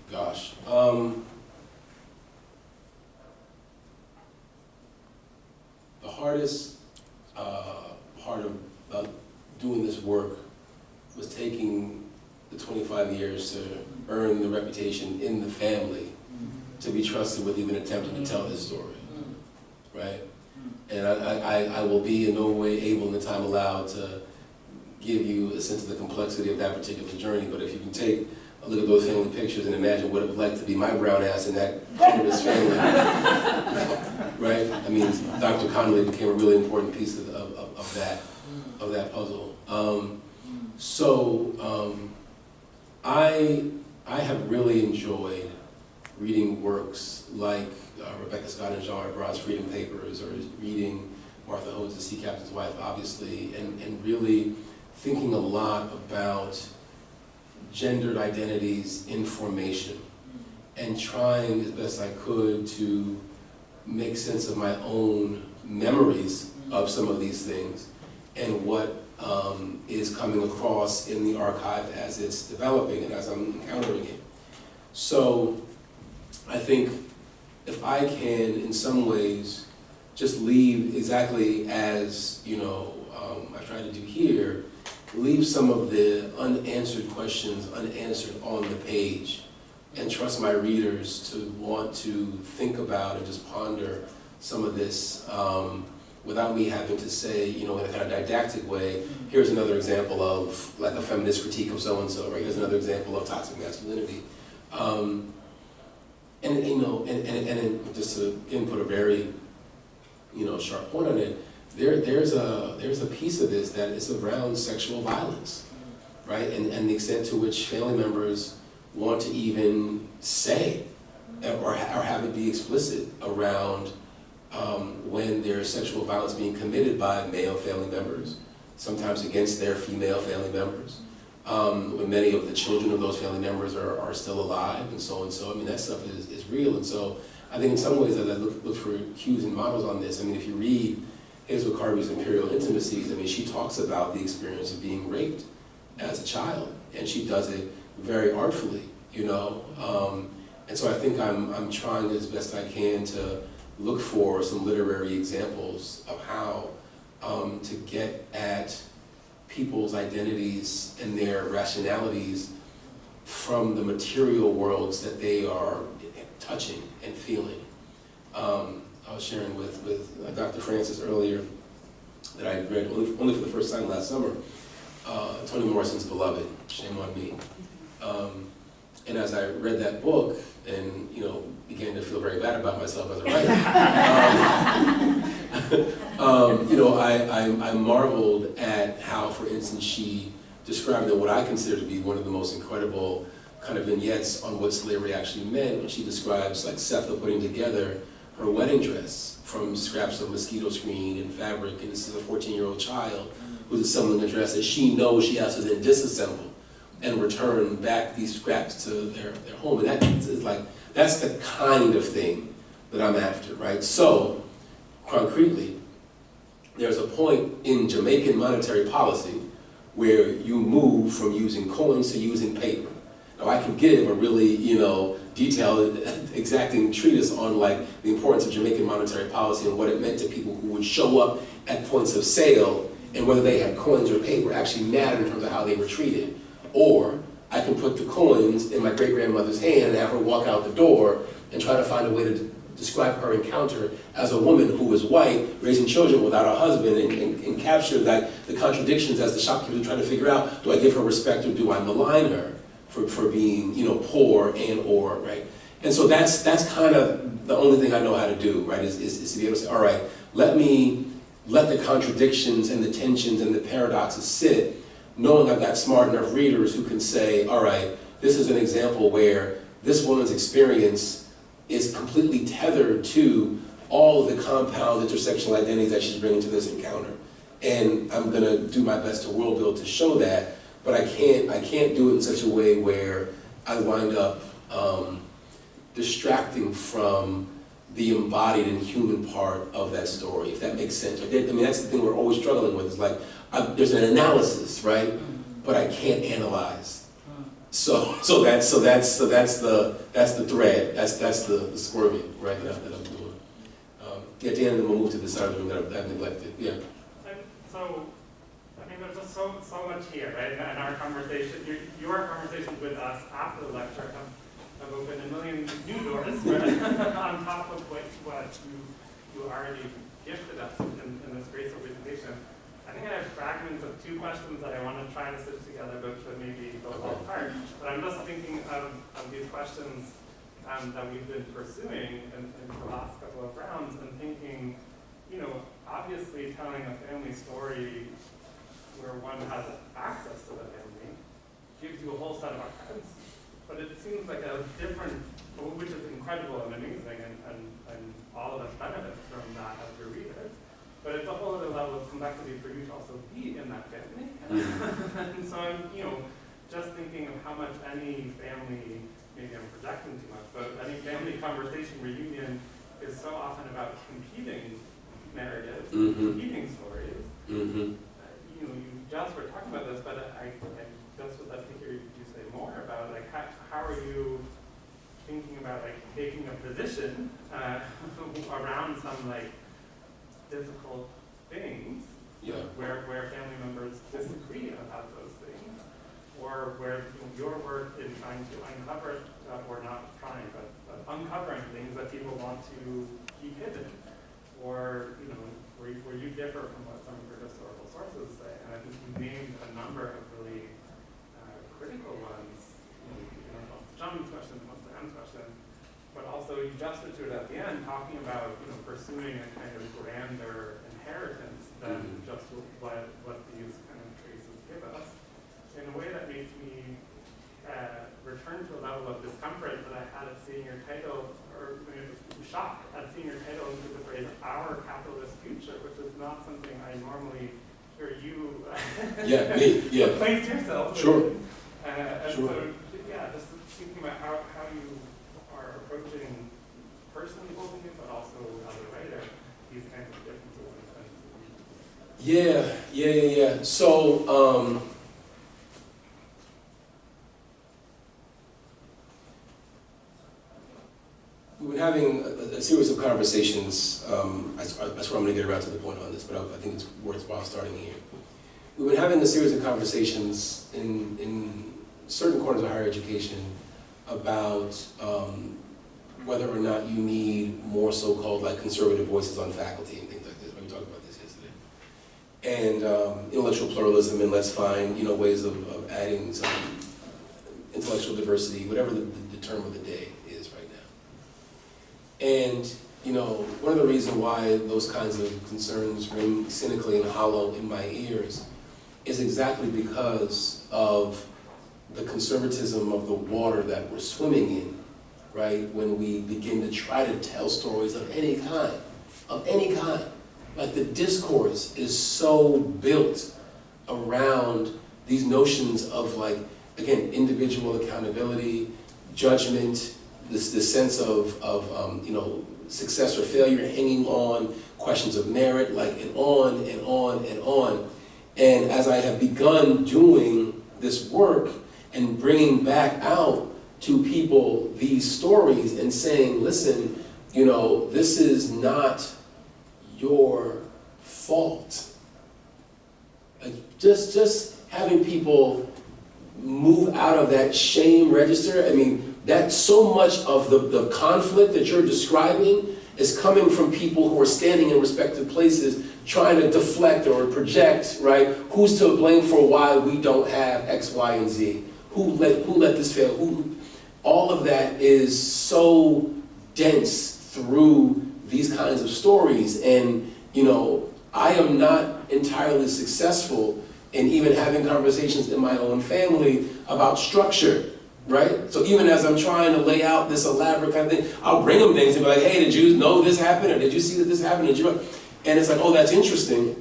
Gosh. The hardest 25 years to earn the reputation in the family to be trusted with even attempting to tell this story, right? And I will be in no way able in the time allowed to give you a sense of the complexity of that particular journey, but if you can take a look at those family pictures and imagine what it would like to be my brown ass in that colorless family, right? I mean, Dr. Connolly became a really important piece of that puzzle. I have really enjoyed reading works like Rebecca Scott and Jean Arbrott's Freedom Papers, or reading Martha Hode's The Sea Captain's Wife, obviously, and really thinking a lot about gendered identities in formation, and trying as best I could to make sense of my own memories of some of these things and what is coming across in the archive as it's developing and as I'm encountering it. So I think if I can, in some ways, just leave exactly as, I try to do here, leave some of the unanswered questions unanswered on the page, and trust my readers to want to think about and just ponder some of this without me having to say, in a kind of didactic way, here's another example of like a feminist critique of so-and-so, right? Here's another example of toxic masculinity. And just to, again, put a very, sharp point on it, there's a piece of this that is around sexual violence, right? And the extent to which family members want to even say or have it be explicit around when there's sexual violence being committed by male family members, sometimes against their female family members, when many of the children of those family members are still alive, and so. I mean, that stuff is real. And so I think in some ways, as I look for cues and models on this, I mean, if you read Hazel Carvey's Imperial Intimacies, I mean, she talks about the experience of being raped as a child, and she does it very artfully, and so I think I'm trying as best I can to look for some literary examples of how to get at people's identities and their rationalities from the material worlds that they are touching and feeling. I was sharing with Dr. Francis earlier that I read only for the first time last summer, Toni Morrison's Beloved, Shame on Me. And as I read that book and, began to feel very bad about myself as a writer, I marveled at how, for instance, she described what I consider to be one of the most incredible kind of vignettes on what slavery actually meant, when she describes like Setha putting together her wedding dress from scraps of mosquito screen and fabric, and this is a 14-year-old child who's assembling a dress that she knows she has to then disassemble and return back these scraps to their home. And that is like, that's the kind of thing that I'm after, right? So, concretely, there's a point in Jamaican monetary policy where you move from using coins to using paper. Now, I can give a really, detailed, exacting treatise on like the importance of Jamaican monetary policy and what it meant to people who would show up at points of sale, and whether they had coins or paper actually mattered in terms of how they were treated. Or I can put the coins in my great-grandmother's hand and have her walk out the door and try to find a way to describe her encounter as a woman who was white, raising children without a husband, and capture that the contradictions as the shopkeepers are trying to figure out, do I give her respect or do I malign her for being, poor or, right? And so that's kind of the only thing I know how to do, right, is to be able to say, all right, let the contradictions and the tensions and the paradoxes sit, knowing I've got smart enough readers who can say, all right, this is an example where this woman's experience is completely tethered to all of the compound intersectional identities that she's bringing to this encounter. And I'm gonna do my best to world build to show that, but I can't do it in such a way where I wind up distracting from the embodied and human part of that story, if that makes sense. I mean, that's the thing we're always struggling with, is like, there's an analysis, right? But I can't analyze. So that's the thread. That's the squirming, right? That I'm doing. At the end, then we'll move to the side of the room that I've neglected. Yeah. So, I mean, there's a so much here, right? And our conversation, your conversations with us after the lecture have opened a million new doors, right? On top of what you already gifted us in this graceful presentation. I think I have fragments of two questions that I want to try to stitch together, but maybe go apart. But I'm just thinking of these questions that we've been pursuing in the last couple of rounds, and thinking, you know, obviously telling a family story where one has access to the family gives you a whole set of archives, but it seems like a different, which is incredible and amazing, and all of us benefit from that as your readers, but it's a whole other level of complexity for you to also be in that family. And so I'm, you know, just thinking of how much any family, maybe I'm projecting too much, but any family conversation reunion is so often about competing narratives, competing stories. You know, you just were talking about this, but I just would love to hear you say more about, like, how are you thinking about, like, taking a position around some, like, difficult things, where family members disagree about those things, or where, you know, your work in trying to uncover, or not trying, but uncovering things that people want to keep hidden, or, you know, where you differ from what some of your historical sources say. And I think you named a number of really critical ones, you know, John's question, Am's question, but also you juxtaposed at the end talking about, you know, pursuing a kind of grander inheritance than just what these kind of traces give us, in a way that makes me return to a level of discomfort that I had at seeing your title, or shock at seeing your title into the phrase "our capitalist future," which is not something I normally hear you place yourself. Sure. And so, yeah, just thinking about how you are approaching personally holding it, but also as a writer, these kinds of differences. Yeah. So, we've been having a series of conversations. That's where I'm going to get around to the point on this, but I think it's worthwhile starting here. We've been having a series of conversations in certain corners of higher education about whether or not you need more so-called, like, conservative voices on faculty and things like this. We talked about this yesterday. And intellectual pluralism, and let's find, you know, ways of adding some intellectual diversity, whatever the term of the day is right now. And, you know, one of the reasons why those kinds of concerns ring cynically and hollow in my ears is exactly because of the conservatism of the water that we're swimming in, right? When we begin to try to tell stories of any kind. Like, the discourse is so built around these notions of, like, again, individual accountability, judgment, this sense of you know, success or failure hanging on questions of merit, like, and on and on and on. And as I have begun doing this work and bringing back out to people these stories and saying, listen, you know, this is not your fault. Like, just having people move out of that shame register. I mean, that so much of the conflict that you're describing is coming from people who are standing in respective places trying to deflect or project, right? Who's to blame for why we don't have X, Y, and Z? Who let this fail? All of that is so dense through these kinds of stories. And, you know, I am not entirely successful in even having conversations in my own family about structure, right? So even as I'm trying to lay out this elaborate kind of thing, I'll bring them things and be like, hey, did you know this happened? Or did you see that this happened? And it's like, oh, that's interesting.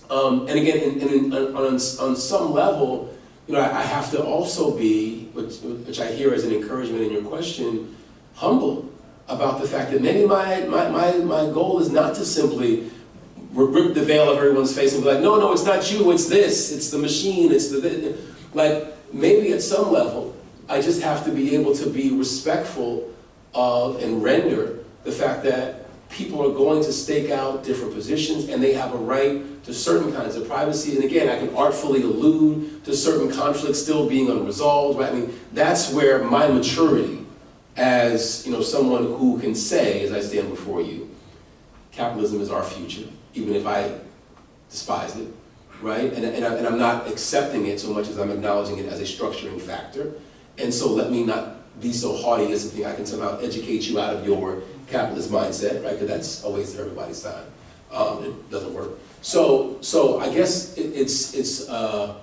And again, on some level, you know, I have to also be, which I hear as an encouragement in your question, humble about the fact that maybe my goal is not to simply rip the veil of everyone's face and be like, no, it's not you, it's this, it's the machine, it's the, like, maybe at some level, I just have to be able to be respectful of and render the fact that people are going to stake out different positions, and they have a right to certain kinds of privacy. And again, I can artfully allude to certain conflicts still being unresolved, right? I mean, that's where my maturity as, you know, someone who can say, as I stand before you, capitalism is our future, even if I despise it, right? And I'm not accepting it so much as I'm acknowledging it as a structuring factor. And so let me not be so haughty as to think I can somehow educate you out of your capitalist mindset, right? Because that's a waste of everybody's time. It doesn't work. So I guess it's a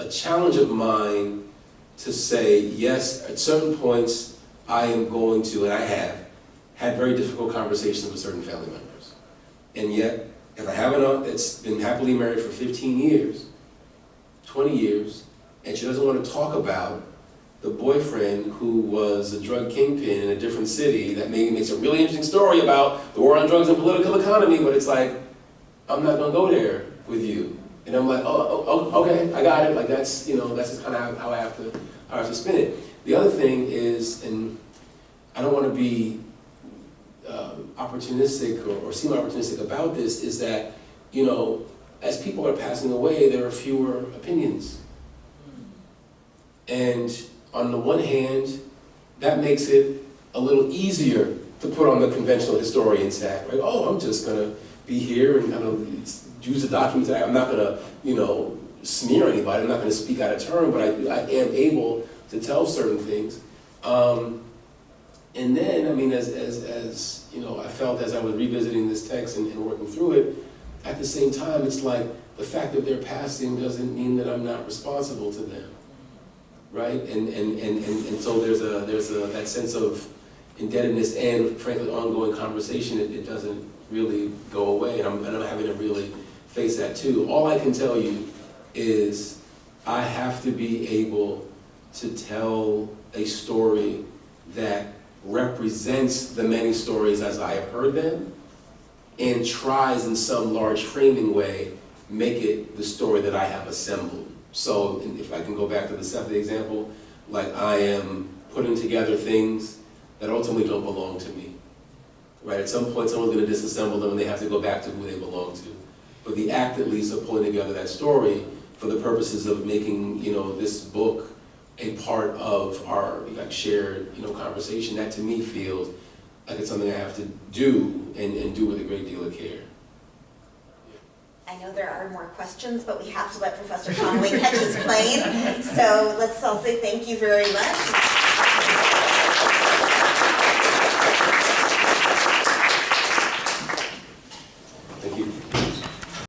challenge of mine to say, yes, at certain points I am going to, and I have, had very difficult conversations with certain family members. And yet, if I have an aunt that's been happily married for 15 years, 20 years, and she doesn't want to talk about the boyfriend who was a drug kingpin in a different city, that maybe makes a really interesting story about the war on drugs and political economy, but it's like, I'm not going to go there with you. And I'm like, oh, okay, I got it. Like that's, you know, that's just kind of how I have to spin it. The other thing is, and I don't want to be opportunistic or seem opportunistic about this, is that, you know, as people are passing away, there are fewer opinions. And on the one hand, that makes it a little easier to put on the conventional historian's hat, right? Oh, I'm just gonna be here and kind of use the documents. I'm not gonna, you know, smear anybody. I'm not gonna speak out of turn, but I am able to tell certain things. And then, I mean, as you know, I felt as I was revisiting this text and working through it, at the same time, it's like the fact that they're passing doesn't mean that I'm not responsible to them, right? And so there's that sense of indebtedness and, frankly, ongoing conversation. It doesn't really go away, and I'm having to really face that too. All I can tell you is I have to be able to tell a story that represents the many stories as I have heard them, and tries in some large framing way make it the story that I have assembled. So if I can go back to the Seventh example, like I am putting together things that ultimately don't belong to me. Right? At some point someone's going to disassemble them and they have to go back to who they belong to. But the act at least of pulling together that story for the purposes of making, you know, this book a part of our shared, you know, conversation, that to me feels like it's something I have to do and do with a great deal of care. I know there are more questions, but we have to let Professor Connolly catch his plane. So let's all say thank you very much.